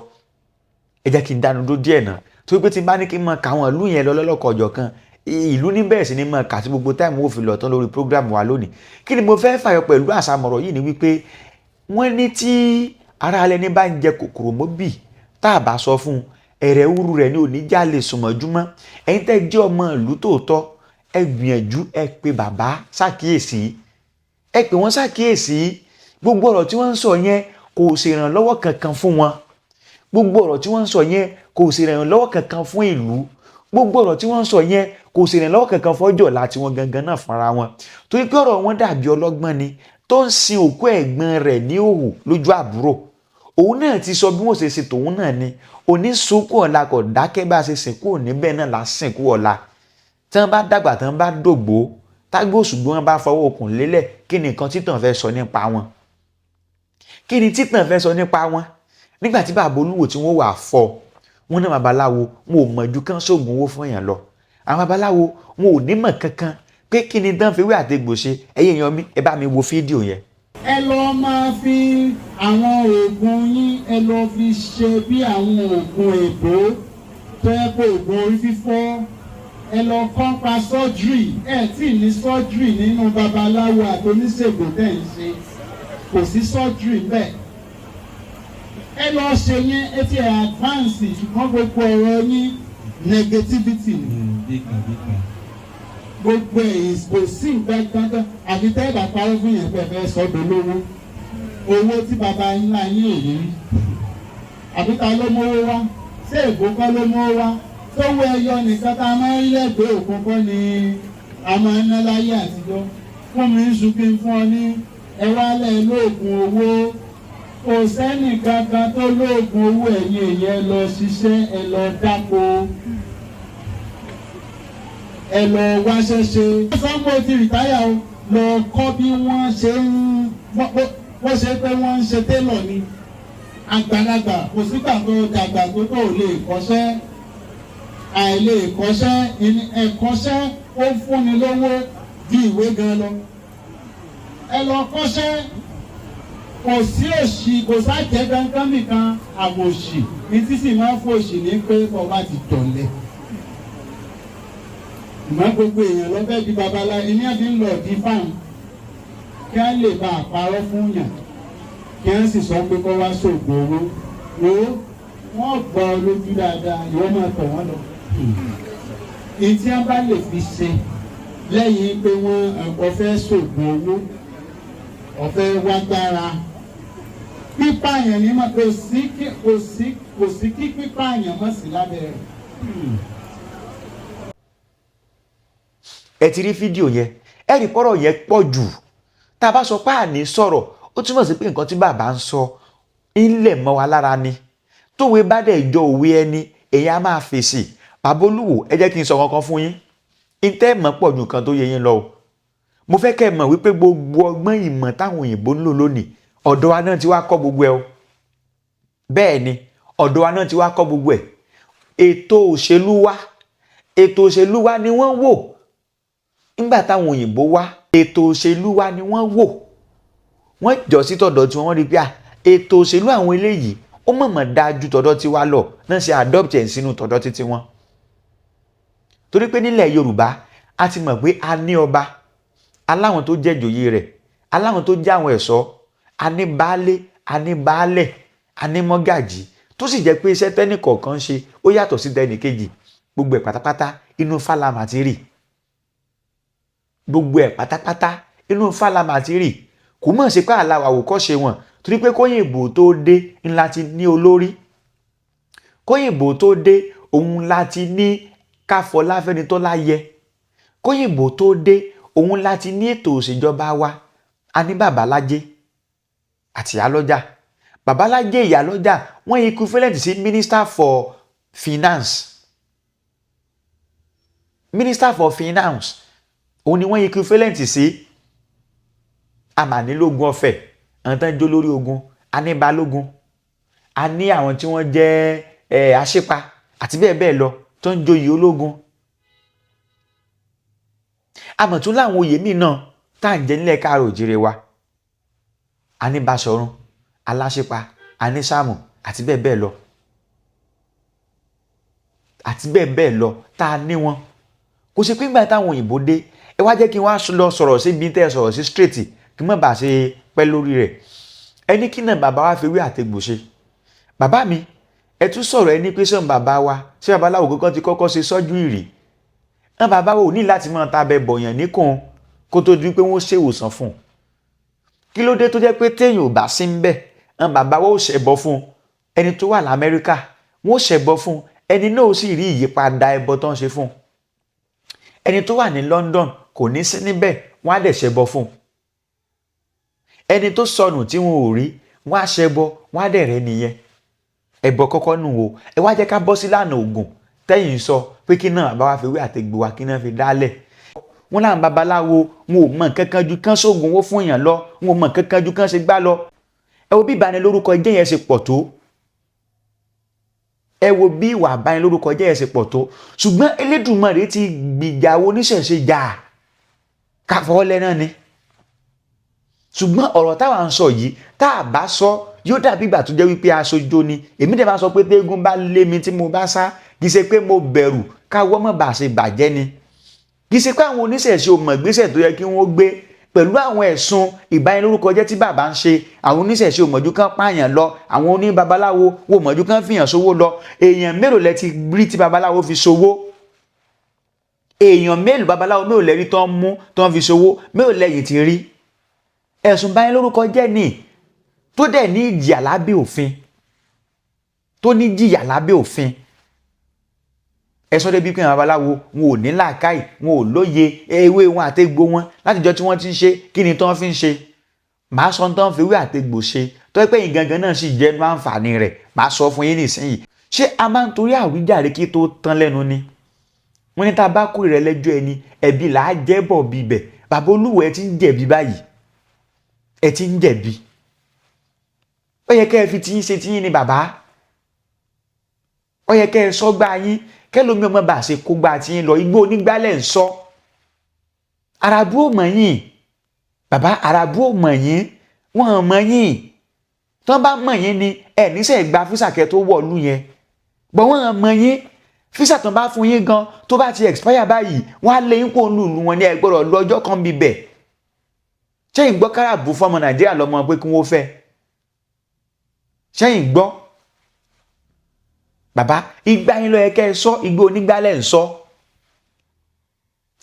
ẹ jẹ́ kí n dánu dó díẹ̀ náà torí pé tí n bá ní kí n mọ káwọn ìlú yẹn lọ lọ́lọ́kọ̀ ọjọ́ kan ìlú ní bẹ́ẹ̀ sì ni mọ kà sí gbogbo táìmù ó fi lọ tán lórí program wa lónìí. Kí ni mo fẹ́ fàyọ pẹ̀lú àsàmọ̀rọ̀ yìí ni wípé wọ́n ní tí ara alẹ́ ní bá ń jẹ kòkòrò mọ́bì tá a bá sọ fún un ẹ̀rẹ̀ wúru rẹ̀ ní oníjà lè sùnmọ́júmọ́. Ẹ̀yin tẹ́ jẹ́ ọmọ ìlú tòótọ́ ẹ gbìyànjú ẹ pe bàbá ṣàkíyèsí, ẹ pè wọ́n ṣàkíyèsí. Gbogbo ọ̀rọ̀ tí wọ́n ń sọ yẹn kò ṣèrànlọ́wọ́ kankan fún wọn. Gbogbo ọ̀rọ̀ tí wọ́n ń sọ yẹn kò ṣèrànlọ́wọ́ kankan fún ìlú. Gbogbo ọ̀rọ̀ tí wọ́n ń sọ yẹn kò ṣèrànlọ́wọ́ kankan fọ́jọ́ ọ̀la tí wọ́n gangan náà fúnra wọn. Torí pé ọ̀rọ̀ wọn dàbí ọlọ́gbọ́n ni tó ń sin òkú ẹ̀gbọ́n rẹ̀ ní òhò lójú àbúrò. Òun náà ti sọ bí wọ́n ṣe ṣe tòun náà ni oníṣùkú ọ̀la kò dákẹ́ bá ṣe sìnkú òní bẹ́ẹ̀ náà là sìnkú ọ̀la. Tí wọ́n bá dàgbà tí wọ́n bá dògbò tágbó ṣùgbọ́n wọn bá fọwọ́ okùn lélẹ̀ kí ni nǹkan títàn fẹ́ sọ nípa wọn? Kí ni títàn fẹ́ sọ nípa wọn? Nígbà tí bàbá Olúwo tí wọ́n wà fọ́ wọn náà babaláwo wọn ò mọ̀ ju kán sóògùn owó fún èèyàn lọ. Àwọn babaláwo wọn ò ní mọ̀ kankan pé kí ni dán fi wé àtegbò ṣe. Ẹ̀yin èèyàn mi ẹ bá mi wo fídíò yẹn. ẹ lọ máa fi àwọn oògùn yín ẹ lọ fi ṣe bí àwọn oògùn èbó tó yẹ kó oògùn orí fífọ́ ẹ lọ kọ́ pa surgery ẹ tí ì ní surgery nínú babaláwo àti oníṣègùn tẹ̀ ń ṣe kò sí surgery bẹ́ẹ̀ ẹ lọ ṣe yẹn ẹ ti advance ṣùgbọ́n gbogbo ọ̀rọ̀ yín negativity ni gbogbo ẹ̀ kò sí nǹkan kankan àbí tẹ́ ẹ bá parọ́ fún yẹn pé fẹ́ sọ́dọ̀ lówó owó tí baba ńlá yín ò rí àbí ta ló mówó wá ṣé èkó kọ́ ló mówó wá sówó ẹyọ nìkan tá a máa ń lẹ́gbẹ̀ẹ́ òkun kọ́ ni a máa ń ná láyé àtijọ́ fún mi ń sun kí n fún ọ ní ẹ wálẹ̀ lóògùn owó kò sẹ́nì kankan tó lóògùn owó ẹ̀yìn èèyàn lọ ṣiṣẹ́ ẹ lọ dáko ẹ lọ wáṣẹ́ ṣe. sango ti rìtáyà o lọ kọ́ bí wọ́n ṣe ń wọ́n ṣe pé wọ́n ń ṣe télọ̀ ni àgbàlagbà kò sígbà tó dàgbà tó tó lè kọ́ṣẹ́ àìlè kọ́ṣẹ́ ẹ̀kọ́ṣẹ́ ó fúnni lówó ju ìwé gan lọ ẹ lọ kọ́ṣẹ́ kò sí òṣì kò sájẹ́ kankan nìkan àbòṣì ní tí sì máa ń fòṣì ní pé bọ́ba ti tọ̀lẹ̀ ìmọ̀ gbogbo èèyàn lọ́fẹ́ di babalá ẹni àti ń lọ di fáwọn kí á lè bá àparọ́ fún yàn kí á sì sọ pé kó wá sóògùn owó wo wọ́n gbọ́ lójú dáadáa ìwọ máa tọ̀ wọ́n lọ. èyí tí wọ́n bá lè fi ṣe lẹ́yìn pé wọ́n ọ̀fẹ́ sóògùn owó ọ̀fẹ́ wágbára pípààyàn ní ma kò sí kí pípààyàn mọ̀ sí lábẹ́ rẹ̀. Ẹ ti rí fídíò yẹn ẹ rí pọ́rọ̀ yẹn pọ̀ jù. Tá a bá sọ pé àní sọ̀rọ̀ ó túmọ̀ sí pé nǹkan tí bàbá ń sọ ńlẹ̀ mọ́ wa lára ni. Tówe bá dẹ̀ jọ òwe ẹni èyàn á máa fèsì. Bàbá Olúwo ẹ jẹ́ kí n sọ kankan fún yín. Ìtẹ́ mọ̀ pọ̀ ju nǹkan tó yẹ yín lọ o. Mo fẹ́ kẹ́ ẹ mọ̀ wípé gbogbo ọgbọ́n ìmọ̀ táwọn òyìnbó ń lò lónìí ọ̀dọ̀ wa náà ti wá kọ́ gbogbo ẹ o. Bẹ́ẹ̀ ni ọ̀dọ̀ wa náà ti wá kọ́ gbogbo ẹ̀. Ètò òṣèlú wa ni wọ́n wò. Nígbà táwọn òyìnbó wá ètò òṣèlú wa ni wọ́n wò. Wọ́n jọ sí tọ̀dọ̀ tí wọ́n rí pé ètò òṣèlú àwọn eléyìí ó mọ̀mọ̀ dájú tọ̀dọ̀ tí wá lọ náà ṣe adopt ẹ̀ sínú tọ̀dọ̀ títí wọn. Torí pé nílẹ̀ Yorùbá a ti mọ̀ pé a ní ọba aláwọn tó jẹ́ ìjòyè rẹ̀ aláwọn tó jẹ́ àwọn ẹ̀ṣọ́ a ní baálé a ní baálẹ̀ a ní mọ́gàjì tó sì jẹ́ pé iṣẹ́ tẹ́nì kọ̀ọ̀kan ṣe ó yàtọ̀ sí tẹ́nì kejì gbogbo ẹ̀ pátápátá inú fálàmà ti rì gbogbo ẹ̀ pátápátá inú fálàmà ti rì kò mọ̀ sí pé àlàwà àwòkọ́ṣe wọn torí pé kóyìnbó tó dé ńlá ti ní olórí kóyìnbó tó dé òun láti ní káfọláfẹ́ni tó láyẹ kóyìnbó tó dé òun láti ní ètò òṣèjọba wa a ní babalájé àti ìyálọ́jà babalájé ìyálọ́jà wọ́n equivalent sí minister for finance òun ni wọ́n equivalent sí amànílógún ọ̀fẹ́ àwọn tán jó lórí ogun a ní balógun a ní àwọn tí wọ́n jẹ́ aṣípa àti bẹ́ẹ̀ bẹ́ẹ̀ lọ tó ń joyè ológun àmọ̀tún láwọn oyè míì náà tá à ń jẹ nílẹ̀ káàrọ̀ òjìrè wa a ní Baṣọ̀run aláṣẹpa anísàmù àti bẹ́ẹ̀ bẹ́ẹ̀ lọ àti bẹ́ẹ̀ bẹ́ẹ̀ lọ tá a ní wọn. Kò ṣe pé nígbà táwọn òyìnbó dé ẹ wá jẹ́ kí wọ́n á lọ sọ̀rọ̀ sí bí tẹ́ ẹ sọ̀rọ̀ sí straight kí mọ̀ bá ṣe pẹ́ lórí rẹ̀. Ẹni kí náà bàbá wa fi wí àtegbò ṣe. Bàbá mi ẹ tún sọ̀rọ̀ ẹni pé sọ̀n bàbá wa ṣé babaláwo kankan ti kọ́kọ́ ṣe sọ́jú ìrì. Ẹ bàbá wo ní láti máa ta abẹ bọ̀yàn níkùn kó tó di pé wọ́n ṣe ìwòsàn fún un. Kí ló dé tó jẹ́ pé téèyàn ò bá sí ń bẹ̀ ẹ bàbá wa ó ṣẹbọ fún un. Ẹni tó wà l'Amẹ́ríkà wọ́n ó ṣẹbọ fún un. Ẹni náà ó sì rí ìyípadà ẹbọ tó ń ṣe fún un. Ẹni tó wà ní London kò ní sí níbẹ̀ wọ́n á dẹ̀ ṣẹbọ fún un. Ẹni tó sọnù tí wọn ò rí wọ́n á ṣẹbọ wọ́n á dẹ̀ rẹ́ nìyẹn. Ẹbọ kọ́kọ́ nù o ẹ wá jẹ́ ká bọ́ sí lánàá Ògún tẹ́yìn sọ pé kí náà bàbá wa fi wé àtẹ̀gbò wa kí náà fi dálẹ̀. Wọ́n láwọn babaláwo wọn ò mọ̀ nǹkan kan ju kán sóògùn owó fún èèyàn lọ wọn ò mọ̀ nǹkan kan ju kán ṣe gbá lọ. Ẹ wo bí ìbanilórúkọ jẹ́ yẹn ṣe pọ̀ tó. Ẹ wo bí ìwà ìbanilórúkọ jẹ́ yẹn ṣe pọ̀ tó. Ṣùgbọ́n Elédùmarè ti gbìjà oníṣẹ̀ṣe jà káfọ́lẹ́ náà ni. Ṣùgbọ́n ọ̀rọ̀ táwa ń sọ yìí tá a bá sọ yóò dàbí ìgbà tó jẹ́ wípé aṣojú ni. Èmi dẹ̀ máa sọ pé tẹ́gùn bá lé mi tí mo bá sá kì í ṣe pé mo bẹ̀rù káwọ́ mọ̀ bá ṣe bàjẹ́ ni. Kì í ṣe pé àwọn oníṣẹ̀ṣe ò mọ̀ ìgbésẹ̀ tó yẹ kí wọ́n gbé pẹ̀lú àwọn ẹ̀sùn ìbanilórúkọ jẹ́ tí bàbá ń ṣe. Àwọn oníṣẹ̀ṣe ò mọ̀jú kán pààyàn lọ àwọn oníbabaláwo wò mọ̀jú kán fìyàn sówó lọ. Èèyàn mélòó lẹ ti rí tí babaláwo fi sówó? Èèyàn mélòó babaláwo mélòó lẹ rí tó ń mú tó ń fi sówó mélòó lẹ́yìn ti rí? Ẹ̀sùn ìbanilórúkọ jẹ́ ni tó dẹ̀ ní ìjìyà lábẹ́ òfin tó ní jìyà lábẹ́ òfin. Ẹ sọ débi pé àwọn babaláwo wọn ò ní làákàyè wọn ò lóye ewé wọn àtegbò wọn látijọ́ tí wọ́n ti ń ṣe kí ni tán fi ń ṣe. Màá sọ tán fi ewé àtegbò ṣe tó pé yín gangan náà sì jẹ́nu àǹfààní rẹ̀ màá sọ fún yín nísìnyí. Ṣé a máa ń torí àwíjàre kí tó tán lẹ́nu ni? Wọ́n ní tá a bá kó ìrẹ́ lẹ́jọ́ ẹni ẹ̀bi là á jẹ́ bọ̀ bíbẹ̀. Bàbá Olúwo ẹ ti ń jẹ̀bi báyìí ẹ ti ń jẹ̀bi. Ó yẹ kẹ́ ẹ fi tiyín ṣe tiyín ni bàbá. Ó yẹ kẹ́ ẹ sọ gbá yín kẹ́lómi ọmọ bá ṣe kó gbá tiyín lọ igbó onígbálẹ̀ ń sọ. Àràbù ò mọ̀ yín bàbá àràbù ò mọ̀ yín wọ́n ò mọ̀ yín. Tí wọ́n bá mọ̀ yín ni ẹ níṣẹ́ gba físà kẹ́ tó wọ̀lú yẹn. Bọ̀ wọ́n ò mọ̀ yín físà tán bá fún yín gan tó bá ti expire báyìí wọ́n á lé yín kó lùlù wọn ní ẹ gbọ́dọ̀ lọ ọjọ́ kan bíbẹ̀. Ṣẹ́yìn gbọ́ káràbù fọ́mọ Nàìjíríà lọ́mọ pé kí wọ́n fẹ́? Ṣẹ́yìn gbọ́? Bàbá ìgbà yín ló yẹ kẹ́ ẹ sọ igbó onígbálẹ̀ ń sọ.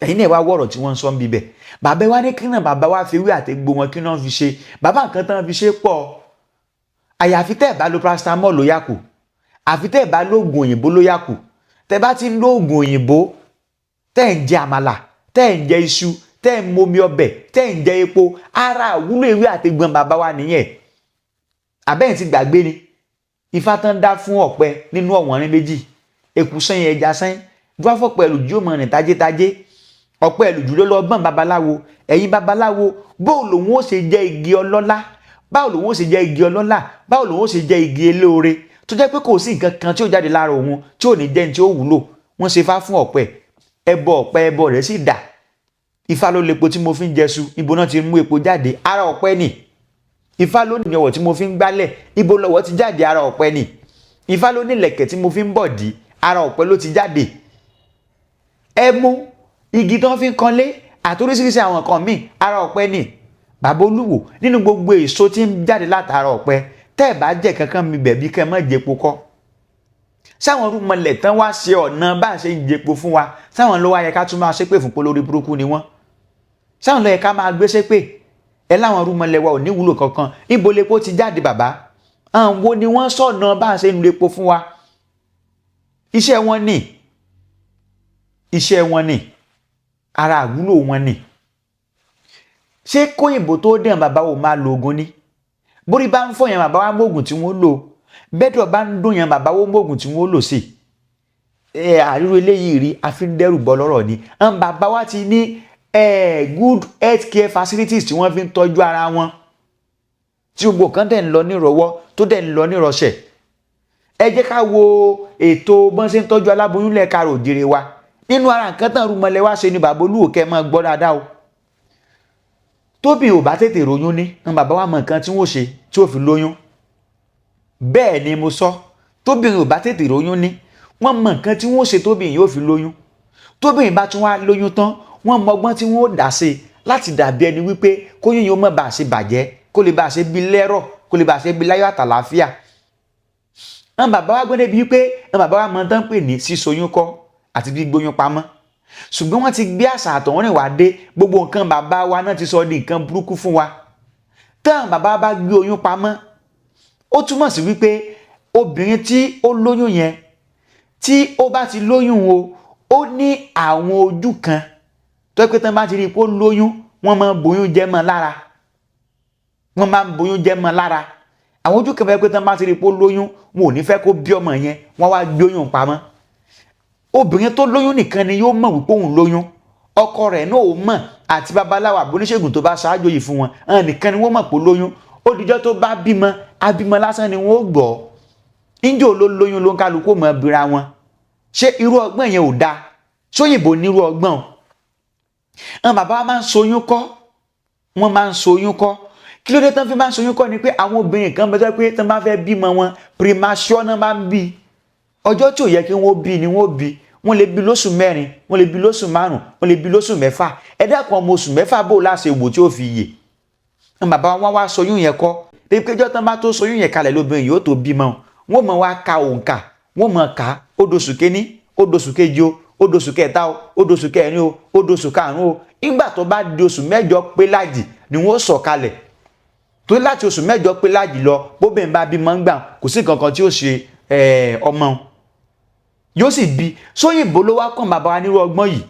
Ẹ̀yin náà wá wọ̀rọ̀ tí wọ́n ń sọ ń bíbẹ̀. Bàbá wa ní kí náà bàbá wa fi wí àtegbò wọn kí náà fi ṣe. Bàbá nǹkan tán fi ṣe pọ̀. Àyàfi tẹ́ ẹ̀ bá lo paracetamol ló yà kù. Àfi tẹ́ ẹ̀ bá lóògùn òyìnbó ló yà kù. Tẹ́ bá ti ń lóògùn òyìnbó tẹ́ ẹ̀ ń jẹ àmàlà tẹ́ ẹ̀ ń jẹ iṣu tẹ́ ẹ̀ ń momi ọbẹ̀ tẹ́ ẹ̀ ń jẹ epo ara àwúlò ewé àtegbò bàbá wa nìyẹn. Àbẹ́yìn ti gbàgbé ni. Ifá tán dá fún ọ̀pẹ nínú ọ̀wọ́nrín méjì eku sẹ́yìn ẹja sẹ́yìn dúráfọ̀ pẹ̀lú jí ó mọ̀ rìn tajétajé ọ̀pẹ ẹlùjú ló lọ gbọ́n babaláwo ẹ̀yin babaláwo báwo lòun ó ṣe jẹ́ igi ọlọ́lá báwo lòun ó ṣe jẹ́ igi ọlọ́lá báwo lòun ó ṣe jẹ́ igi eléore tó jẹ́ pé kò sí nǹkan kan tí ó jáde lára òun tí ò ní jẹ́ ní tí ó wúlò wọ́n ṣe fá fún ọ̀pẹ ẹbọ rẹ̀ sì dà. Ifá ló lepo tí mo fi ń jẹṣu ibo náà ti mú epo jáde ara ọ̀pẹ nì. Ifá ló ní ọwọ́ tí mo fi ń gbálẹ̀ ibo lọ́wọ́ ti jáde ara ọ̀pẹ ni. Ifá ló ní ìlẹ̀kẹ̀ tí mo fi ń bọ̀dí ara ọ̀pẹ ló ti jáde. Ẹmu igi tó ń fi ń kanlé àtoríṣiríṣi àwọn nǹkan míì ara ọ̀pẹ ni. Bàbá Olúwo nínú gbogbo èso tí ń jáde látara ọ̀pẹ tẹ́ ẹ̀ bá jẹ́ kankan mi bẹ̀bí kẹ́ ẹ má jẹpo kọ́. Sáwọn rúmọlẹ̀ tán wá ṣe ọ̀nà bá ṣe ń jẹpo fún wa sáwọn ló wá yẹ ká tún máa ṣépè fún polórí burúkú ni wọ́n. Sáwọn ló yẹ ká máa gbé ṣépè ẹ láwọn rúmọlẹ̀ wa ò ní wúlò kankan ibo lepo ti jáde bàbá àwọn wo ni wọ́n sọ̀nà bá ṣe ń lepo fún wa. Iṣẹ́ wọn ni ara àwúlò wọn ni. Ṣé kóyìnbó tó dẹ̀ bàbá wo máa lo oògùn ni? Bórí bá ń fọ́ yẹn bàbá wa mọ́ògùn tí wọ́n lò bẹ́ẹ̀dọ̀ bá ń dùn yẹn bàbá wo mọ́ògùn tí wọ́n lò sí. Àríro eléyìí rí afíndẹ́rù bọ́ lọ́rọ̀ ni àwọn bàbá wa ti ní good health care facilities tí wọ́n fi ń tọ́jú ara wọn tí gbogbo kan dẹ̀ ń lọ nírọ̀wọ́ tó dẹ̀ ń lọ nírọ̀ṣẹ̀. Ẹ jẹ́ ká wo ètò bọ́n ṣe ń tọ́jú aláboyún lẹ́ka ròjìrè wa nínú ara nǹkan tán rúmọlẹ̀ wá ṣe ni Bàbá Olúwo kẹ́ máa gbọ́ dáadáa o. Tóbi ò bá tètè ròyún ní àwọn bàbá wa mọ nǹkan tí wọ́n ṣe tí ó fi lóyún bẹ́ẹ̀ ni mo sọ tóbìnrin ò bá tètè lóyún ní wọ́n mọ nǹkan tí wọ́n ṣe tóbìnrin yóò fi lóyún tóbìnrin bá tún wá lóyún tán wọ́n mọ ọgbọ́n tí wọ́n dà sí láti dàbí ẹni wípé kóyún yóò má bàa ṣe bàjẹ́ kó lè bàa ṣe bí lẹ́rọ̀ kó lè bàa ṣe bí láyọ̀ àtàlàáfíà. àwọn bàbá wa gbọ́dọ̀ bíi pé àwọn bàbá wa mọ tán pè ní sísoyún kọ́ àti gbígbóyún pamọ́ ṣùgbọ́n wọ́n ti gbé àṣà àtọ̀húnrìn wá dé gbogbo nǹkan bàbá wa náà ti sọ di nǹkan burúkú fún wa. táwọn bàbá bá gbé oyún pamọ́ ó túmọ̀ sí wípé obìnrin tí ó lóyún yẹn tí ó bá ti lóyún o ó ní àwọn ojú kan tó yẹ pé tán bá ti rí i pé ó lóyún wọ́n máa ń boyún jẹ́ mọ́ lára wọ́n máa ń boyún jẹ́ mọ́ lára àwọn ojú kan fẹ́ pé tán bá ti rí i pé ó lóyún wọn ò ní fẹ́ kó bí ọmọ yẹn wọ́n wá gbé oyún pamọ́ obìnrin tó lóyún nìkan ni yóò mọ̀ wípé òun lóyún ọkọ rẹ̀ náà ò mọ̀ àti babaláwo àbóníṣègùn tó bá ṣáájú yìí fún wọn àwọn nìkan ni wọ́n mọ̀ pé ó lóyún ó dijọ́ tó bá bímọ abímọ lásán ni wọ́n ó gbọ́ ńjọ́ ló lóyún ló ń kálukú mọ̀ bíra wọn ṣé irú ọgbọ́n yẹn ò dáa sóyìnbó nírú ọgbọ́n o àwọn bàbá wa máa ń soyún kọ́ wọ́n máa ń soyún kọ́ kí ló dé tán fi máa ń soyún kọ́ ni pé àwọn obìnrin kan bẹ́ẹ̀ pé tán bá fẹ́ bímọ wọn primature náà máa ń bí ọjọ́ tí ò yẹ kí wọ́n bí ni wọ́n bí wọ́n lè bí lóṣù 4 wọ́n lè bí lóṣù 5 wọ́n lè bí lóṣù 6 ẹ dákun ọmọ oṣù 6 bó láṣẹ wò tí ó fi yè àwọn bàbá wa wá soyún yẹn kọ́ pé péjọ́ tán bá tó soyún yẹn kalẹ̀ lóbìnrin yóò tó bímọ wọ́n mọ̀ wá ka òǹkà wọ́n mọ̀ ká ó doṣù 1 ó doṣù 2 o ó doṣù 3 o ó doṣù 4 o ó doṣù 5 o nígbà tó bá di oṣù 8 pé lájì ni wọ́n sọ̀ kalẹ̀ tó láti oṣù 8 pé lájì lọ bóbìnrin bá bímọ ń gbà kò sí nǹkan kan tí ó ṣe ọmọ yóò sì bí sóyìnbó ló wá kàn bàbá wa nírú ọgbọ́n yìí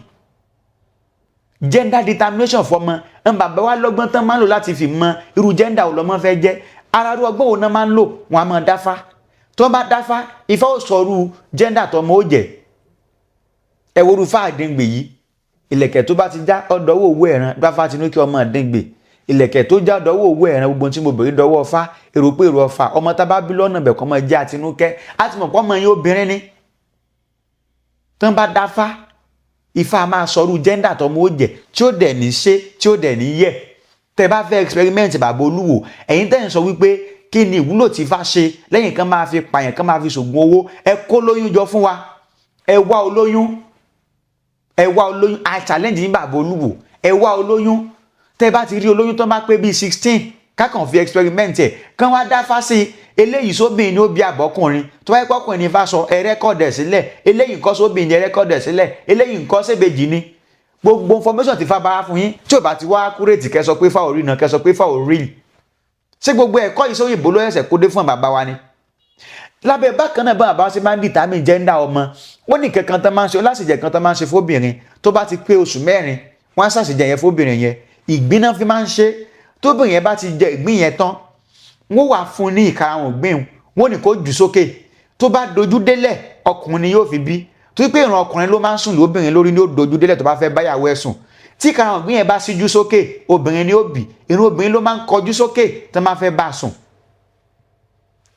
gender determination fọmọ ń bàbá wa lọ́gbọ́n tán máa ń lò láti fi mọ irú gender ò lọ́mọ fẹ́ jẹ́ ara irú ọgbọ́n wo náà máa ń lò wọn a máa dáfá tó bá dáfá Ifá ò sọrú gender tọmọ ó jẹ ẹ wo irúfà àdéǹgbè yìí ìlẹ̀kẹ̀ tó bá ti já ọdọwọ owó ẹran dáfá tinú kí ọmọ àdéǹgbè ìlẹ̀kẹ̀ tó já ọdọwọ owó ẹran gbogbo tí mo bèrè dọwọ́ Ọfá èrò pé èrò Ọfà ọmọ tá bá bí lọ́nà bẹ̀ kọ́ mọ jẹ́ àtinúkẹ́ á ti mọ̀ pọ́ mọ yín obìnrin ni tán bá dáfá Ifá máa sọrú gender tọmọ ó jẹ tí ó dẹ̀ ní ṣe tí ó dẹ̀ ní yẹ tẹ bá fẹ́ experiment bàbá Olúwo ẹ̀yin tẹ́ ń sọ wípé kí ni ìwúlò tí Ifá ṣe lẹ́yìn kan máa fi pààyàn kan máa fi ṣògùn owó ẹ kó lóyún jọ fún wa ẹ wá olóyún I challenge yín bàbá Olúwo ẹ wá olóyún tẹ́ bá ti rí olóyún tó bá pé bíi 16 kákan fi experiment ẹ̀ kán wá dáfá sí eléyìí sóbìnrin ni ó bí àbọ́kùnrin tó wáyé pọ́kùnrin ní Ifá sọ ẹ rẹ́kọ̀dù ẹ̀ sílẹ̀ eléyìí nǹkan sóbìnrin ni ẹ rẹ́kọ̀dù ẹ̀ sílẹ̀ eléyìí nǹkan sébèjì ni gbogbo information tí Ifá bá fún yín tí ò bá ti wá accurate kẹ́ sọ pé Ifá ò rí náà kẹ́ sọ pé Ifá ò rí ṣé gbogbo ẹ̀kọ́ yìí sóyìnbó ló ẹ̀sẹ̀ kó dé fún bàbá wa ni lábẹ́ bákan náà bá bàbá ṣe máa ń determine gender ọmọ ó ní kankan tán máa ń ṣe láṣìjẹ kan tán máa ń ṣe fóbìnrin tó bá ti pé oṣù 4 wọ́n á ṣàṣìjẹ yẹn fóbìnrin yẹn ìgbín náà fi máa ń ṣe tóbìnrin yẹn bá ti jẹ ìgbín yẹn tán wọ́n wà fún ní ìkarahun ìgbín wọ́n ní kó jù sókè tó bá dojú délẹ̀ ọkùnrin ni yóò fi bí tó pé ìran ọkùnrin ló máa ń sùn lóbìnrin lórí ní ó dojú délẹ̀ tó bá fẹ́ báyàwó ẹ̀ sùn tí ìkarahun ìgbín yẹn bá síjú sókè obìnrin ni ó bì ìran obìnrin ló máa ń kọjú sókè tó máa fẹ́ bá a sùn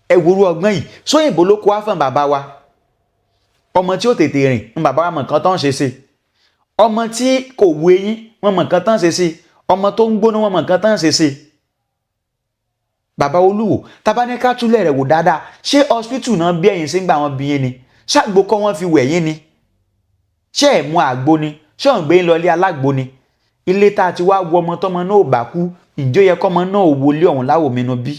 ẹ wúru ọgbọ́n yìí sóyìnbó ló kó wá fún bàbá wa ọmọ tí ó tètè rìn ń bàbá wa mọ̀ nǹkan tó ń ṣe sí ọmọ tí kò wu eyín wọ́n mọ̀ nǹkan tó ń ṣe sí ọmọ tó ń gbóná wọ́n mọ̀ nǹkan tó ń ṣe sí bàbá Olúwo tabaníká túlẹ̀ rẹ̀ wò dáadáa ṣé hospital náà bí ẹ̀yìn sí ń gbà wọn bí yín ni ṣàgbó kọ́ wọ́n fi wẹ̀ yín ni ṣé ẹ̀ mú àgbo ni ṣé ò ń gbé lọ ilé alágbo ni ilé tá a ti wá wo ọmọ tọmọ náà ò bá kú ìjọ yẹ kọ́mọ náà ò wọlé ọ̀hún láwò mínú bí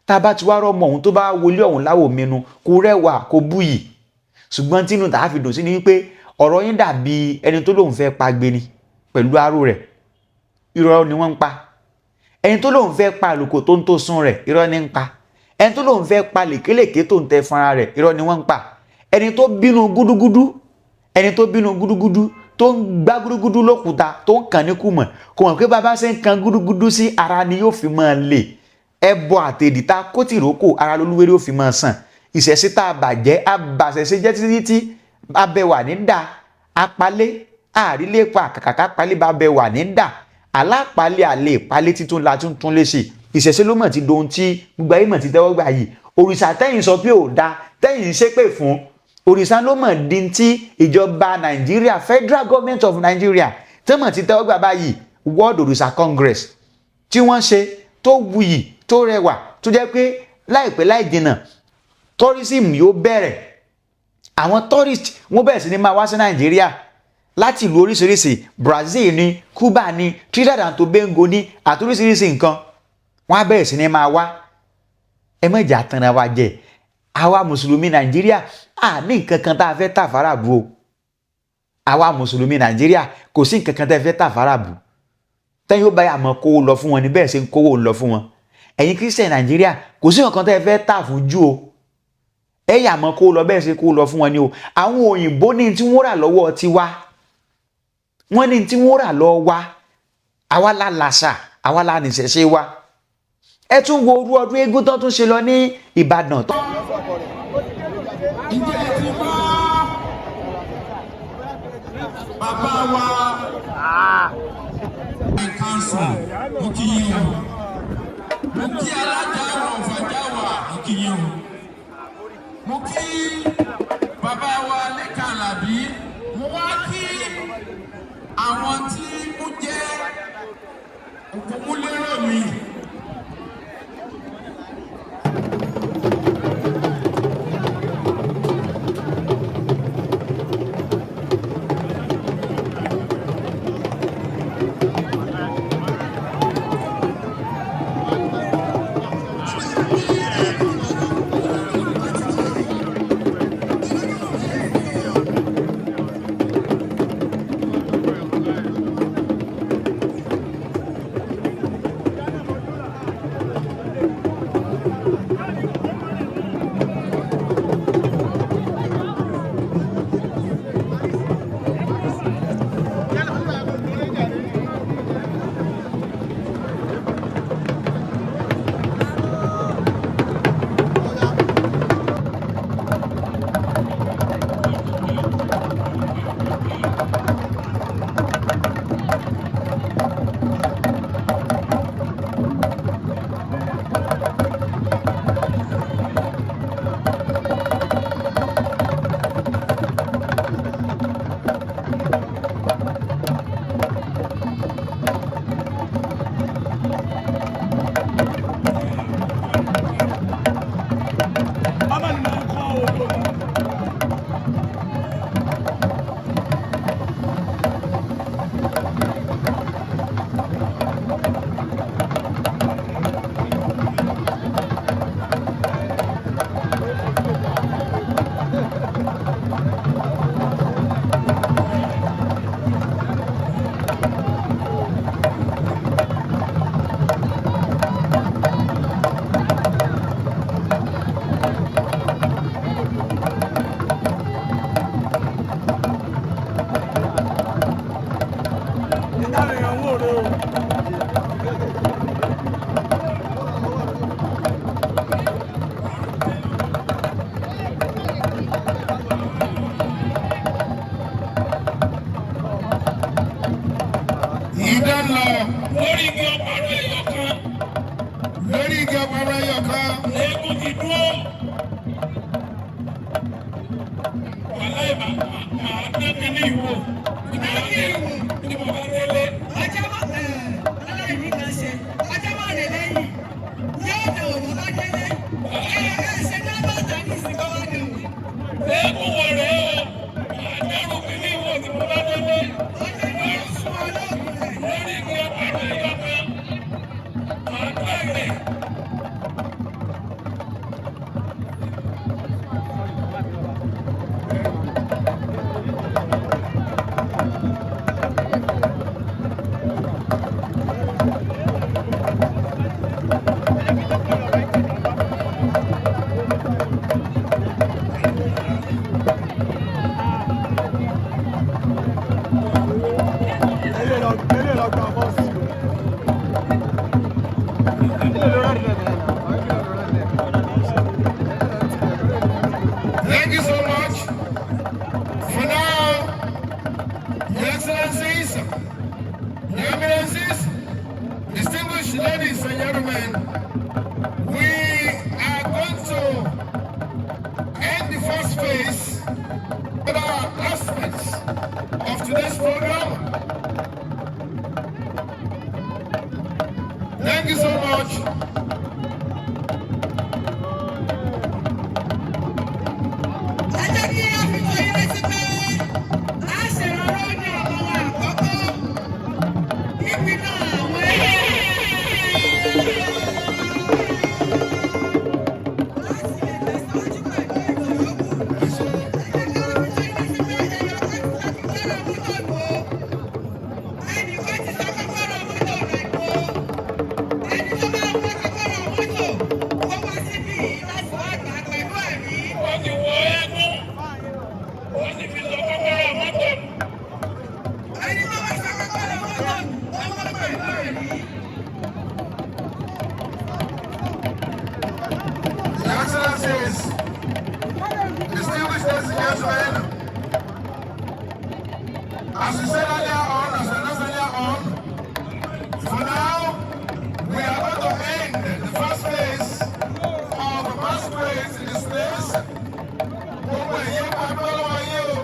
tá a bá ti wá rọ́mọ ọ̀hún tó bá wọlé ọ̀hún láwò mínú kò rẹwà kò búyì ṣùgbọ́n tínú tá a fi dùn sí ni wípé ọ̀rọ̀ yín dàbí ẹni tó lóun fẹ́ pa gbé ni pẹ̀lú aró rẹ̀ irọ́ ni wọ́n ń pa ẹni tó lóun fẹ́ pa àlùkò tó ń tó sún rẹ̀ irọ́ ni ń pa ẹni tó lóun fẹ́ pa lèkélèké tó ń tẹ fúnra rẹ̀ irọ́ ni wọ́n ń pa ẹni tó bínú gúdúgúdú tó ń gbá gúdúgúdú lókùúta tó ń kàn ní kùmọ̀ kò mọ̀ pé bàbá ṣe ń kan gúdúgúdú sí ara ni yóò fi máa lè ẹbọ àtẹ̀dì tá kótìrókò ara lolúwẹ́rẹ́ yóò fi máa sàn ìṣẹ̀ṣẹ̀ tá a bàjẹ́ abàṣẹ̀ṣẹ̀ jẹ́ títí abẹ́wà ní dà apalẹ́ àrílépa kàkàkà palẹ́ bá bẹ́wà ní dà alápalẹ̀ àlè ìpalẹ̀ títún la tún lè ṣe ìṣẹ̀ṣẹ̀ ló mọ̀ ti dohun tí gbogbo ayé mọ̀ ti tẹ́wọ́ gbà yìí òrìṣà tẹ́yìn sọ pé ò da tẹ́yìn ṣépè fún òrìṣà ló mọ̀ di tí ìjọba Nàìjíríà Federal Government of Nigeria tẹ́mọ̀ ti tẹ́wọ́ gbà báyìí World Òrìṣà Congress tí wọ́n ṣe tó wuyì tó rẹwà tó jẹ́ pé láìpẹ́ láì jìnnà tourism yóò bẹ̀rẹ̀ àwọn tourist wọ́n bẹ̀rẹ̀ sí ní máa wá sí Nàìjíríà láti ìlú oríṣiríṣi Brazil ní Cuba ní Trinidad and Tobago ní àti oríṣiríṣi nǹkan wọ́n á bẹ̀rẹ̀ sí ní máa wá ẹ má jẹ́ àtànra wa jẹ àwa mùsùlùmí Nàìjíríà à ní nǹkan kan tá a fẹ́ tà fáráàbù o àwa mùsùlùmí Nàìjíríà kò sí nǹkan kan tá a fẹ́ tà fáráàbù tẹ́yìn ó báyà mọ́ kówó lọ fún wọn ní bẹ́ẹ̀ ṣe ń kówó lọ fún wọn ẹ̀yin Christian Nàìjíríà kò sí nǹkan tá a fẹ́ tà fún jù o ẹ̀yà mọ́ kówó lọ bẹ́ẹ̀ ṣe kówó lọ fún wọn ni o àwọn òyìnbó ní tí wọ́n rà lọ́wọ́ tiwa wọ́n ní tí wọ́n rà lọ́wọ́ wa àwa la làṣà àwa la nìṣẹ̀ṣe wa ẹ tún wo orú ọdún eégún tó tún ṣe lọ ní Ìbàdàn tó. Ǹjẹ́ ẹ ti gbọ́ bàbá wa ìkànsù mo kí yín o mo kí alájà ọ̀fàjà wà mo kí yín o mo kí bàbá wa Lékan Àlàbí mo wá kí àwọn tí ó jẹ́ òpómúlérò mi. gentlemen, as we said earlier on, as we announced earlier on, for now, we are going to end the first phase of the masquerades in this place. Gbogbo ẹ̀yin adúgbò lọ́wọ́ yé o,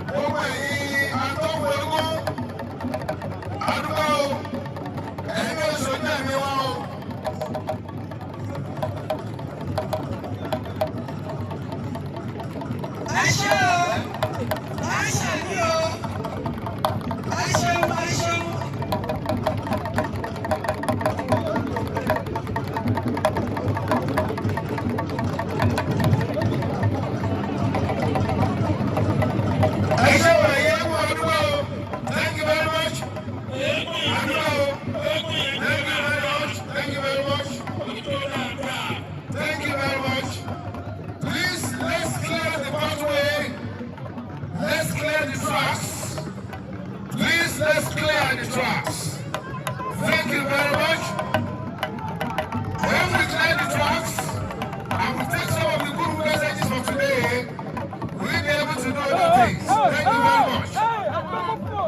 gbogbo ẹ̀yin atọ́kùn eégún, adúgbò o, ẹ̀yin oṣù ní ẹ̀mí wọn o. Ẹ ṣé o, ẹ ṣé ní o, ẹ ṣeun, ẹ ṣeun. Thank you very much. Thank you very much. Thank you very much. Please, let's clear the pathway. Let's clear the tracks. Please, let's clear the tracks. Thank you very much. When we clear the tracks, I will take some of the good messages for today. We'll be able to do other things. Thank you very much.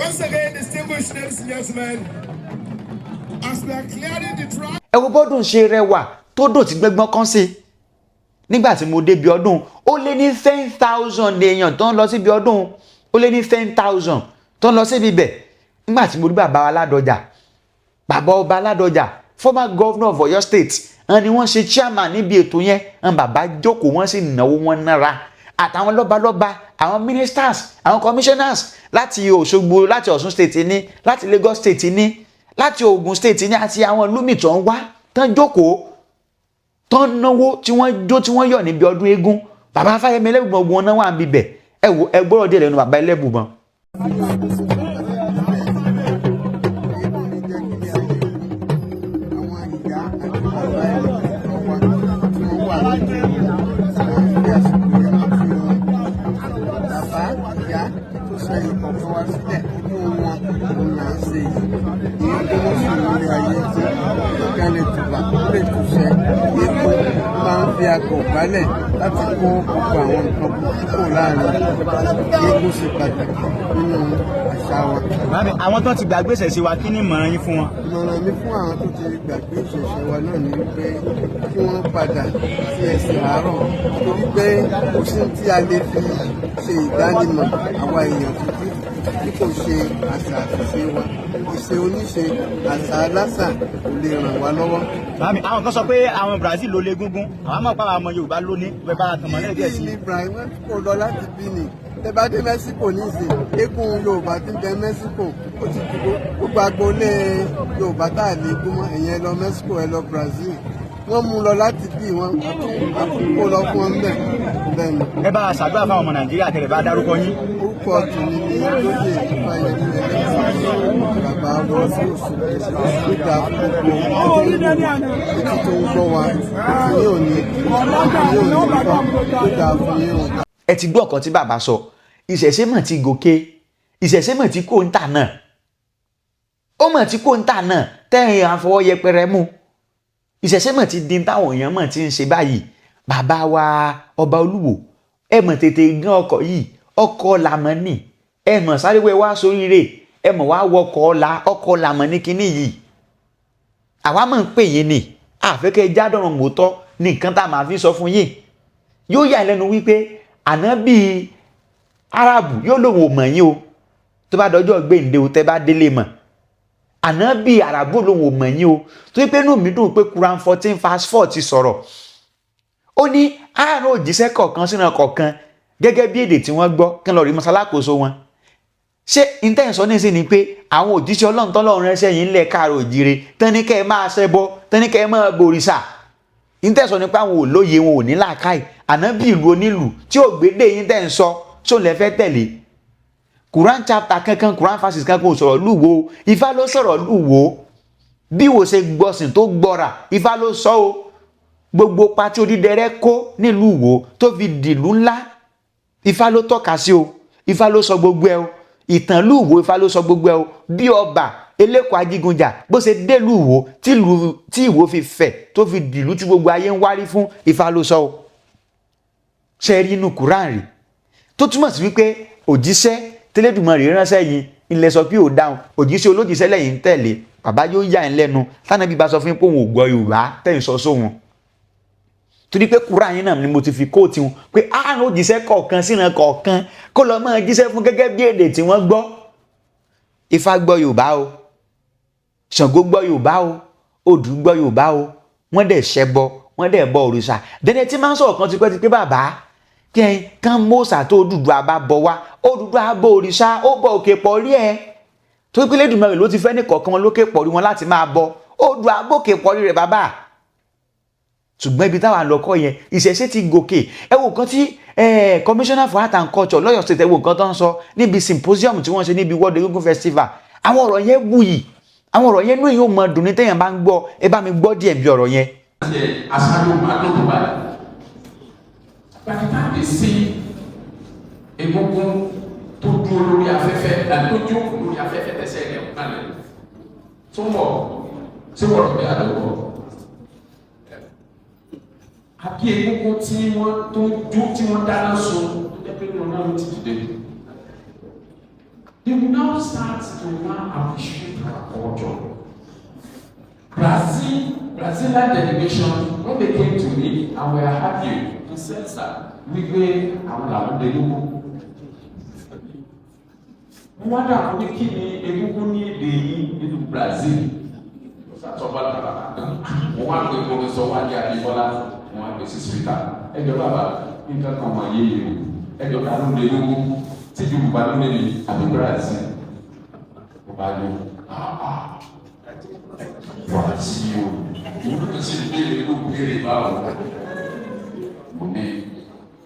Once again, distinguished ladies and gentlemen, as we are clearing the track. ẹ wo bọ́dún ṣe rẹwà tó dò tí gbẹ́gbọ́n kan sí nígbà tí mo débi ọdún ó lé ní 10,000 èèyàn tó ń lọ síbi ọdún ó lé ní 10,000 tó ń lọ síbi bẹ̀ nígbà tí mo rí bàbá wa Ládọjà bàbá ọba Ládọjà former governor of Ọ̀yọ́ state wọn ni wọ́n ṣe chairman níbi ètò yẹn wọn bàbá jókòó wọ́n sì náwó wọn nára àtàwọn lọ́balọ́ba àwọn ministers àwọn commissioners láti Òṣogbo láti Ọ̀ṣun state ní láti Lagos state ní láti Ògùn state ní àti àwọn lúmì tó ń wá tán jókòó tán náwó tí wọ́n jó tí wọ́n yọ̀ níbi ọdún eégún bàbá Fáyẹmí Ẹlẹ́bùbọn wọn náà wà ń bibẹ̀ ẹ wò ẹ gbọ́dọ̀ díẹ̀ lẹ́nu bàbá Ẹlẹ́bùbọn. Balẹ̀ láti kó gbogbo àwọn nǹkan kúrò láàrin eégún ṣe pàtàkì nínú àṣà wa. Bàbá àwọn tó ti gbàgbé ìṣẹ̀ṣe wa kí ni ìmọ̀ràn yín fún wọn? Ìmọ̀ràn mi fún àwọn tó ti gbàgbé ìṣẹ̀ṣe wa náà ni wípé kí wọ́n padà sí ẹsẹ̀ àárọ̀ torí pé kò sí tí a lè fi ṣe ìdánimọ̀ àwa èèyàn tuntun tí kò ṣe àṣà àṣìṣe wa ìṣe oníṣe àṣà aláṣà kò lè ràn wá lọ́wọ́. Bàbá àwọn kan sọ pé àwọn Brazil ló lé gúngún àwọn mọ̀ pé àwọn ọmọ Yorùbá ló ní bẹ́ẹ̀ bá àtàmọ́ náà díẹ̀ sí. ní Ibrahim kò lọ láti bí ni ẹ bá dé Mexico nísìn eégún Yorùbá tí ń bẹ Mexico ó ti dúró gbogbo agboolé Yorùbá tá a lè gún mọ́ ẹ̀yìn ẹ lọ Mexico ẹ lọ Brazil wọ́n mú lọ láti bí wọn àkókò lọ fún wọn bẹ́ẹ̀ ni. ẹ bá a ṣàdúrà fáwọn ọmọ Nàìjíríà tẹ̀lé bá dárúkọ yín. orúkọ tòun ni lóye Fáyẹmí Ẹlẹ́bùbọn bàbá wọn sí oṣù tó dá gbogbo etí tó ń gbọ́ wa ní òní tó dá fún yín o. ẹ ti gbọ́ ọ̀kan tí bàbá sọ ìṣẹ̀ṣe mọ̀ ti gòkè ìṣẹ̀ṣe mọ̀ ti kó ń tà náà ó mọ̀ ti kó ń tà náà tẹ́yìn àfọwọ́ yẹpẹrẹ mú ìṣẹ̀ṣe mọ̀ ti di táwọn èèyàn mọ̀ ti ń ṣe báyìí bàbá wa ọba Olúwo ẹ mọ̀ tètè gán ọkọ̀ yìí ọkọ̀ làmọ́ nì ẹ mọ̀ sáré wẹ́ wá sóríire ẹ mọ̀ wá wọkọ̀ ọkọ̀ làmọ́ ní kinní yìí àwa mọ̀ ń pè yín ni àfẹ́kẹ́ jádọ̀rùn mọ́tọ́ ní nǹkan tá a máa fi sọ fún yín yóò yà lẹ́nu wípé ànábì Árábù yóò lòun ò mọ̀ yín o tó bá dọjọ́ gbèǹde o tẹ́ bá délé mọ̀ ànábì Árábù lòun ò mọ̀ yín o tó pé inú mi dùn pé Quran 14:4 ti sọ̀rọ̀ ó ní àárọ̀ òjíṣẹ́ kọ̀ọ̀kan sínú kọ̀ọ̀kan gẹ́gẹ́ bí èdè tí wọ́n gbọ́ kí n lọ rí mọ́sálákòóso wọn ṣé intention ní sí ni pé àwọn òjíṣẹ́ Ọlọ́run tọ́lọ́run ránṣẹ́ yìí ńlẹ̀ káàrọ̀ òjìire tẹ́níkẹ́ máa ṣẹbọ tẹ́níkẹ́ máa bòrìṣà intention ni pé àwọn olóye wọn ò ní làákàyè ànábì ìlú onílù tí ò gbédè yín tẹ́ ń sọ tó lẹ fẹ́ tẹ̀lé Quran chapter kankan Quran verses kankan ò sọ̀rọ̀ lúwo Ifá ló sọ̀rọ̀ lúwo bí wo ṣe gbọ́sìn tó gbọ́ra Ifá ló sọ o gbogbo pati Odídẹrẹ́ kó nílùú Ìwó tó fi dìlú ńlá Ifá ló tọ́ka sí o Ifá ló sọ gbogbo ẹ o ìtàn ìlú Ìwó Ifá ló sọ gbogbo ẹ o bí ọba Eléko Ajígunjà bó ṣe délùú Ìwó tí Ìwó fi fẹ̀ tó fi dìlú tí gbogbo ayé ń wárí fún Ifá ló sọ o ṣe rí inú Quran rí tó túmọ̀ sí wípé òjíṣẹ́ tẹ́lẹ̀dùmarè ránṣẹ́ yìí ilẹ̀ sọ pé ò dáhùn òjíṣẹ́ olójíṣẹ́ lẹ́yìn ń tẹ̀lé bàbá yóò yà ń lẹ́nu tánàbí bá sọ fún pé òun ò gbọ́ Yorùbá tẹ̀yìn sọ sóhun torí pé Quran yìí náà ni mo ti fi kóòtù wọn pé àrùn òjíṣẹ́ kọ̀ọ̀kan sínú kọ̀ọ̀kan kó lọ máa jíṣẹ́ fún gẹ́gẹ́ bí èdè tí wọ́n gbọ́ Ifá gbọ́ Yorùbá o Ṣàngó gbọ́ Yorùbá o Odù gbọ́ Yorùbá o wọ́n dẹ̀ ṣẹbọ wọ́n dẹ̀ bọ òrìṣà dẹ́dẹ́ tí máa ń sọ̀rọ̀ kan tipẹ́ bàbá kí ẹ kán mọ́sà tó Odùduwà bá bọ wá Odùduwà bọ òrìṣà ó bọ òkè pọ̀rí ẹ̀ tó pé Elédùmarè ló ti fẹ́ ní kọ̀ọ̀kan wọn lókè pọ̀rí wọn láti máa bọ Odùduwà bòkè pọ̀rí rẹ̀ bàbá ṣùgbọ́n ibi táwa lọ́kọ́ yẹn ìṣẹ̀ṣe ti gòkè ẹ wo nǹkan tí commissioner for art and culture lọ́yọ̀ state ẹ wo nǹkan tó ń sọ níbi symposium tí wọ́n ṣe níbi World Egungun Festival àwọn ọ̀rọ̀ yẹn wuyì àwọn ọ̀rọ̀ yẹn ní yóò mọ dùn ní téèyàn bá ń gbọ́ ẹ bá mi gbọ́ díẹ̀ bí ọ̀rọ̀ yẹn. aṣáájú máa tó tó báyìí pàtàkì àti sí egungun tó dúró lórí afẹ́fẹ́ àti tó jókòó lórí afẹ́fẹ́ tẹ̀sẹ̀ ẹ̀ kálẹ̀ tó ń bọ̀ tí wọ́n rọ̀ bí àdókò àbí egungun tí wọ́n tó jó tí wọ́n dáná sun tó jẹ́ pé ní ọ̀nà ló ti dìde they will now start to now appreciate our culture. Brazilian delegation, when they came to me and were happy, they said, sir, we go àwọn làwọn délógún. Wọ́n dà kó ní kí ni egungun ní èdè yìí nínú Brazil. Sọ́ba tàbá wọ́n wá pé kó sọ wá ní Adébọ́lá, wọ́n wá pè sí spíkà. Ẹjọ́ bàbá nǹkan kan wọ̀ yé yìí o. Ẹjọ́ ta ló ń délógún tí Yorùbá ló lè ní àbí Brazil. Yorùbá ló wà sí o. Yorùbá sì ń béèrè ló béèrè báwo. Mo ní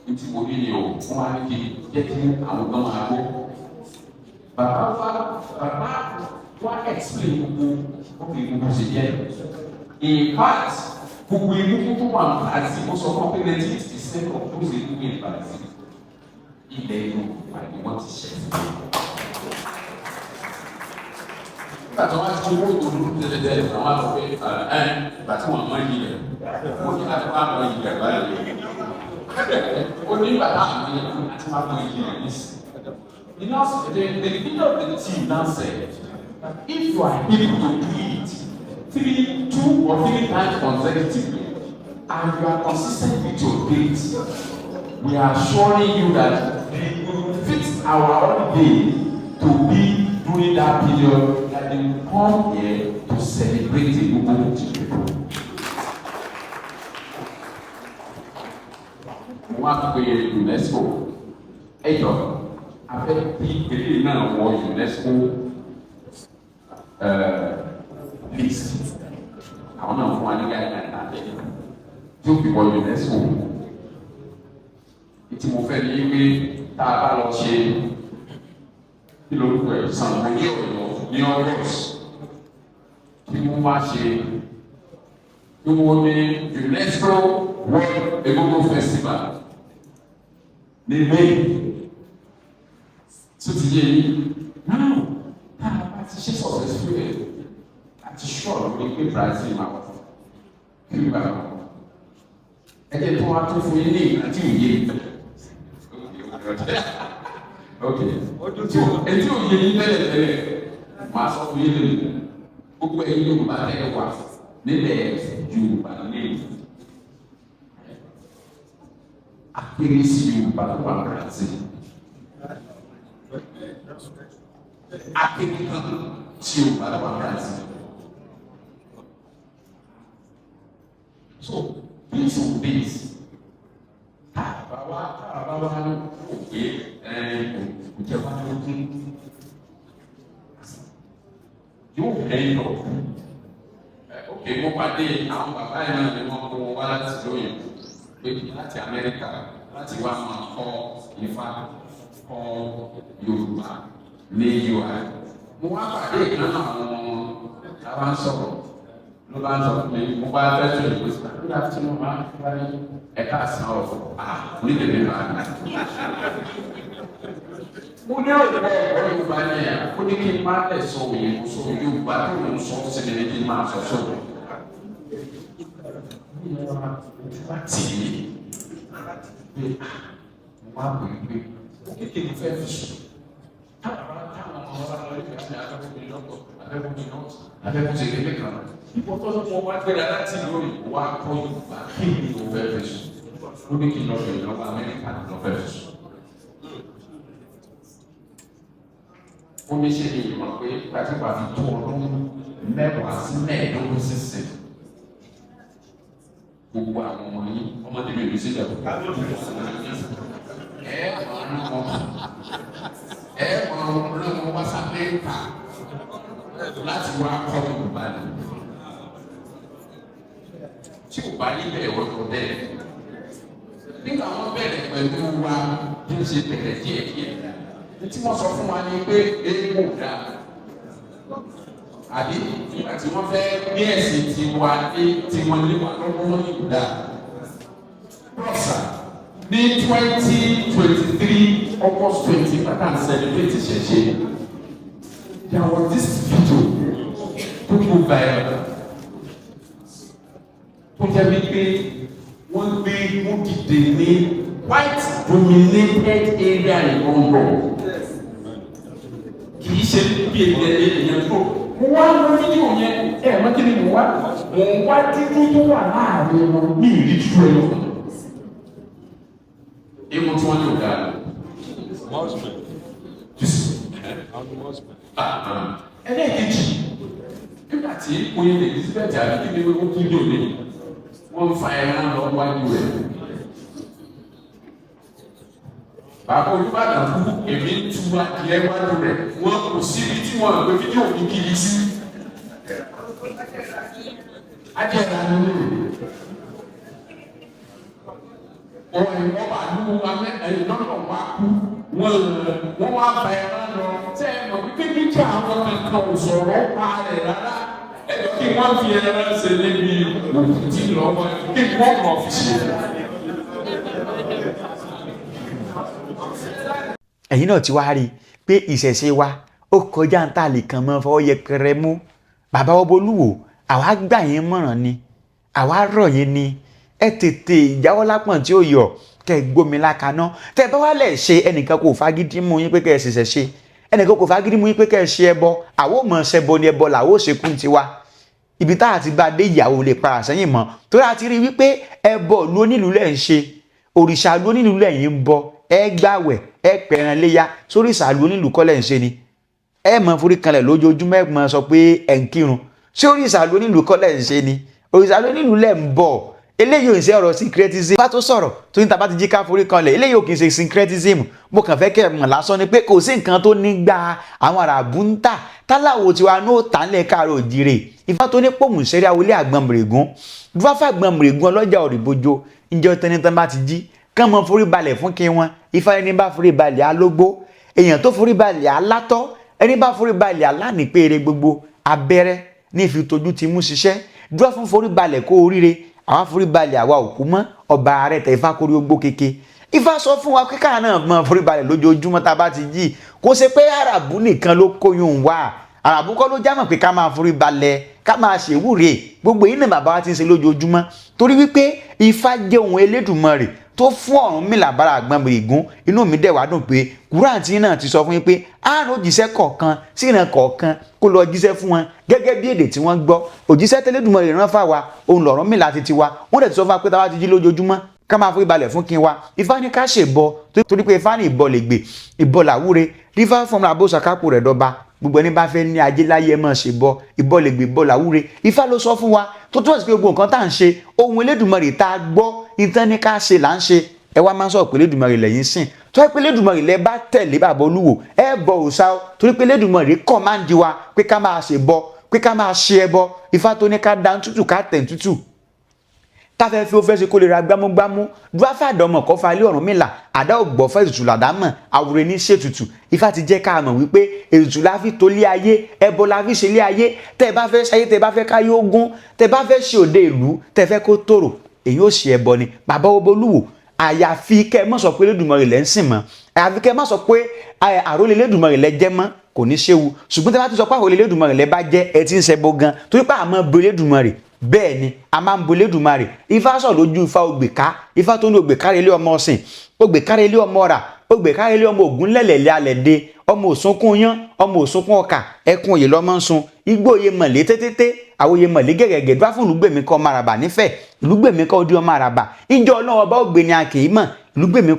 ntí mo rí ni o, wọ́n wá ní kí jẹ́ kí àwọn kan máa gbọ́. Bàbá wá explain gbogbo ìgbogbo ṣe jẹ́. In fact, gbogbo ìgbogbo tó wà ní àti mo sọ fún pé 90% of those ìgbogbo ìbàdí ilẹ̀ inú àti wọ́n ti ṣe. Nígbà tí wọ́n ti owó ìdòdó tẹ́lẹ̀tẹ́lẹ̀ àwọn àlọ́pẹ́ ìgbà tí wọ́n mọ ìyẹ̀ wọ́n ní láti wá mọ ìyẹ̀ báyìí. Ó ní ìgbà táwọn ìyẹ̀ àti wá mọ ìyẹ̀ nísìnyí. The leader of the team now said, if you are able to do it 2 or 3 times consecutively, and you are consistent with your dates, we are assuring you that we will fix our holiday to be during that period that they will come here to celebrate the movement of people. One way UNESCO, afẹ́ bí eléyìí náà wọ UNESCO list àwọn náà fún wa ní guideline náà lẹ tí ó fi wọ UNESCO tí mo fẹ́ ní pé tá a bá lọ ṣe kí lórúkọ ẹ̀ Ṣàngó ní Ọ̀yọ́ ní August kí wọ́n wá ṣe kí wọ́n ní UNESCO World Egungun Festival ní May. So today, now, àti ṣe successful ẹ̀ àti ṣọ́ọ̀rọ̀ ní pé Brazil máa wà kí ló bá wà. Ẹ̀jẹ̀ tó wá tó fún yín ní ìrántí òye. Ok. Ẹtí òye yín tẹ́lẹ̀ máa sọ fún yín lónìí. Gbogbo ẹ̀yin Yorùbá tẹ́lẹ̀ wà nílẹ̀ Yorùbá nílẹ̀. Akéré sí Yorùbá tó wà Brazil. Akéwì kan tí o bá wà Brazil. So based on this, àbáwá ló kò pé ìjẹba ló kún yóò lẹ́yìn lọ. Ok, mo pàdé àwọn bàbá yẹn náà ni wọ́n kó wọn wá láti lóyún pé láti Amẹ́ríkà láti wá máa kọ́ Ifá kọ́ Yorùbá ní UI. Mo wá pàdé ìkan àwọn àwa ń sọ̀rọ̀ ló bá ń sọ fún mi mo bá fẹ́ tó ìwé síta nígbà tí mo máa ń wá ní ẹ̀ka àsán ọ̀fọ̀ onídèmí máa ń mo ní ọ̀rọ̀ Yorùbá ní ẹ̀ ó ní kí n má tẹ̀ sọ òyìnbó sọ Yorùbá tó ń sọ síbi ní kí n máa sọ sọ̀rọ̀. Tì í pé mo wá pè é pé ó kékeré fẹ́ fi sùn. Abẹ́kùnṣe kékeré kan. Ìwọ́n tó sọ́kùn wá gbéra láti lórí wá kọ́ Yorùbá kí ni o fẹ́ fi sùn. Ó ní kí n lọ fẹ́ ìjọba Amẹ́ríkà lọ fẹ́ fi sùn. Ó ní ṣe ní ìmọ̀ pé gbajúgba fi tó ọdún 10 sí 15 sísìn. Gbogbo àwọn ọmọ yín ọmọdé mi ò ní sílẹ̀ o. Ọlọ́run wá sábẹ́ ká láti wá kọ́ Yorùbá ni. Tí ò bá ní bẹ́ẹ̀ ọ̀dọ̀ bẹ́ẹ̀. Nígbà wọn bẹ̀rẹ̀ pẹ̀lú wa bí ó ṣe bẹ̀rẹ̀ díẹ̀díẹ̀. Tí wọ́n sọ fún wa ni pé eégún dá. Àbí nígbà tí wọ́n fẹ́ gbé ẹ̀sìn tiwa dé tí wọ́n lé wa lọ́wọ́ wọn ní ìdá. Bọ́sà ní 2023 August 20 bàtà ń celebrate ìṣẹ̀ṣe. There was this video tó go viral. Tó jẹ́ wípé wọ́n gbé mú dìde ní white dominated area in Congo. ṣe bí èèyàn tó mo wá lọ fídíò yẹn mọ́ kí ni mo wá dúdú tó wà láàrin wọn ní ìrí dúdú ẹ̀ lọ. Èmo tí wọ́n ní ọ̀gá lọ. Ẹlẹ́ẹ̀kejì nígbà tí Queen Elizabeth àbí kí ni wọ́n tún dé òní wọ́n fa ẹran lọ wájú rẹ̀. Bàbá Olúbàdàn kú èmi ń tu adìẹ wájú rẹ̀ wọ́n kò síbi tí wọ́n gbé fídíò ní kiri sí. Adìẹ náà ní ìlú. Wọ́n bá lù ẹ̀yìn náà wá kú wọ́n wá fa ẹran lọ tẹ́ ẹ mọ̀ wípé níjà àwọn kankan ò sọ̀rọ̀ pa rẹ̀ rárá. Ẹ̀jọ̀ kí wọ́n fi ẹran ṣe lébi òkùtì lọ́wọ́ kí wọ́n mọ̀ fi ṣe. ẹ̀yin náà ti wá rí i pé ìṣẹ̀ṣe wa ó kọjá ń tà lè kàn mọ́ fọwọ́ yẹpẹrẹ mú. Bàbá Olúwo àwa gbà yín mọ̀ràn ni àwa rọ̀ yín ni ẹ tètè jáwọ́ lápọ̀n tí ó yọ kẹ́ gbómi lákaná tẹ́ bá wá lẹ̀ ṣe ẹnìkan kò fagídí mú yín pé kẹ́ ẹ ṣẹ̀ṣẹ̀ ṣe ẹnìkan kò fagídí mú yín pé kẹ́ ẹ ṣe ẹbọ àwọn ò mọ̀ ṣẹbọ ni ẹbọ làwọn ò ṣekú tiwa ibi tá a ti bá dé ìyàwó lè para sẹ́yìn mọ́ torí a ti rí wípé ẹbọ lónílùú lẹ̀ ń ṣe òrìṣà lónílùú lẹ̀ ń bọ ẹ gbàwẹ̀ ẹ pẹ̀ràn léyà sórí ìsàlù onílùú kọ́lẹ̀ ń ṣe ni ẹ mọ forí kanlẹ̀ lójoojúmọ́ ẹ mọ sọ pé ẹ ń kírun ṣé orí ìsàlù onílùú kọ́lẹ̀ ń ṣe ni òrìṣà onílùú lẹ̀ ń bọ̀ eléyìí ò ń ṣe ọ̀rọ̀ syncretism bá tó sọ̀rọ̀ tó ní tàbá ti jí ká forí kanlẹ̀ eléyìí ò kì í ṣe syncretism mo kàn fẹ́ kẹ́ ẹ mọ̀ lásán ni pé kò sí nǹkan tó nígbà àwọn àràbù ń tà táláwo tiwa náà tà ń lẹ̀ káàrọ̀ òjìrè Ifá tó ní pòmùsẹ́rí awolé àgbọ̀nmùrègún dúfáfà àgbọ̀nmùrègún ọlọ́jà òrìbójó ǹjẹ́ tẹnitán bá ti jí kán mọ forí balẹ̀ fún kí wọn Ifá ẹni bá forí balẹ̀ alógbó èèyàn tó forí balẹ̀ alátọ́ ẹni bá forí balẹ̀ alánìpéere gbogbo abẹ́rẹ́ ní ìfi tójú ti mú ṣiṣẹ́ dúró fún forí balẹ̀ kó oríire àwọn forí balẹ̀ àwa òkú mọ́ ọba ààrẹ tẹ Ifá kórí ogbó keke Ifá sọ fún wa kíkà náà mọ forí balẹ̀ lójoojúmọ́ tá a bá ti jí kó ṣe pé àràbù nìkan ló kóyún wá àràbù kọ́ ló jámọ̀ pé ká máa forí balẹ̀ ká máa ṣèwúre gbogbo yìí náà bàbá wa ti ń ṣe lójoojúmọ́ torí wípé Ifá jẹ́ ohun Elédùmarè tó fún Ọ̀rúnmìlà bára àgbọ̀nmùrègún inú mi dẹ̀ wá dùn pé Kùránì náà ti sọ fún yín pé àrùn òjíṣẹ́ kọ̀ọ̀kan sí ìran kọ̀ọ̀kan kó lọ jíṣẹ́ fún wọn gẹ́gẹ́ bí èdè tí wọ́n gbọ́ òjíṣẹ́ tẹ́lẹ̀dùmarè rán fáwa òun l'Ọ̀rúnmìlà ti tiwa wọ́n dẹ̀ ti sọ fún wa pé táwa ti jí lójoojúmọ́ ká máa forí balẹ̀ fún kí wa Ifá ní ká ṣèbọ torí pé Ifá ní ìbọ lè gbè ìbọ làwúre Ifá fọmọ àbóṣà kápò rẹ̀ dọba gbogbo ẹni bá fẹ́ ní ajé láyé ẹ máa ṣe bọ ìbọ lè gbé ìbọ làwúre Ifá ló sọ fún wa tó túmọ̀ sí pé gbogbo nǹkan tá à ń ṣe ohun Elédùmarè tá a gbọ́ ìtàn ní ká ṣe là ń ṣe ẹ wá máa ń sọ pé Elédùmarè lẹ́yìn sìn tó yẹ pé Elédùmarè lẹ bá tẹ̀lé Bàbá Olúwo ẹ bọ òòṣà o torí pé Elédùmarè kọ̀máǹdì wa pé ká máa ṣe bọ pé ká máa ṣe ẹbọ Ifá tó ní ká dá tútù ká tẹ̀ tútù táfẹ́ fi ó fẹ́ ṣe kó lè ra gbámúgbámú dúáfà àdọ́mọ̀ kọ́ fa ilé Ọ̀rúnmìlà àdá ògbọ́ fẹ́ ètùtù làdámọ̀ àwòrán ní ṣètùtù Ifá ti jẹ́ ká mọ̀ wípé ètùtù la fi tó lé ayé ẹbọ la fi ṣe lé ayé tẹ́ bá fẹ́ ṣayé tẹ́ bá fẹ́ káyé ogún tẹ́ bá fẹ́ ṣe òde ìlú tẹ́ fẹ́ kó tòrò èyí ó ṣe ẹbọ ni Bàbá Olúwo àyàfi kẹ́ ẹ má sọ pé Elédùmarè lẹ́ ń sìn mọ́ àyàfi kẹ́ ẹ má sọ pé àrólé Elédùmarè lẹ́ jẹ́ mọ́ kò ní ṣéwu ṣùgbọ́n tẹ́ bá ti sọ pé àrólé Elédùmarè lẹ́ bá jẹ́ ẹ ti ń ṣẹbọ gan torí pé àmọ́ bo Elédùmarè bẹ́ẹ̀ ni a máa ń bo Elédùmarè Ifá sọ lójú Ifá Ògbèká Ifá tó ní Ògbèká ilé ọmọ ọ̀sìn Ògbèká ilé ọmọ ọ̀rà Ògbèká ilé ọmọ ògún lẹ̀lẹ̀lẹ̀ alẹ̀dẹ ọmọ òsunkún yán ọmọ òsunkún ọkà ẹkùn òye lọ́mọ ń sun igbó òye mọ̀lẹ́ tẹ́tẹ́tẹ́ àwòye mọ̀lẹ́ gẹ̀gẹ̀gẹ̀ dúrà fún ìlúgbèmí kọ́ ọmọ àràbà nífẹ̀ẹ́ ìlúgbèmí kọ́ ọdún ọmọ àràbà ìjọ ọlọ́wọ́ bá ògbéni àkèé mọ̀ ìlúgbèmí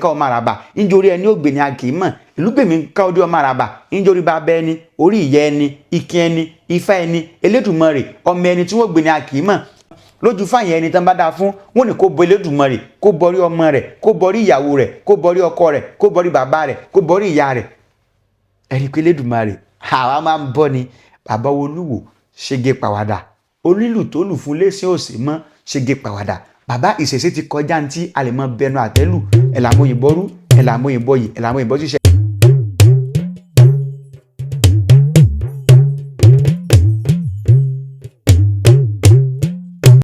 kọ́ ọmọ àràbà ìjọ orí ẹni ògbéni àkèé mọ̀ ìlúgbèmí kọ́ ọdún ọmọ àràbà ìjọ orí bàbá ẹni orí ìyá ẹni ìkìn ẹni Ifá ẹni Elédùmarè ọmọ ẹni tí wọ́n gbéni àkèé mọ̀ lójú fáyẹn ẹni tán bá dáa fún wọn ni kó bọ Elédùmarè kó bọrí ọmọ rẹ̀ kó bọrí ìyàwó rẹ̀ kó bọrí ọkọ rẹ̀ kó bọrí bàbá rẹ̀ kó bọrí ìyá rẹ̀ ẹni pé Elédùmarè àwa máa ń bọ ni Bàbá Olúwo ṣege pàwàdà onílù tó lù fún lẹ́sìn òsì mọ́ ṣege pàwàdà bàbá ìṣẹ̀ṣe ti kọjá ní tí a lè mọ bẹnu àtẹ́lù ẹ̀làmóyìnbọ́rú ẹ̀làmóyìnbọ́yì ẹ̀làmóyìnbọ́ ṣíṣe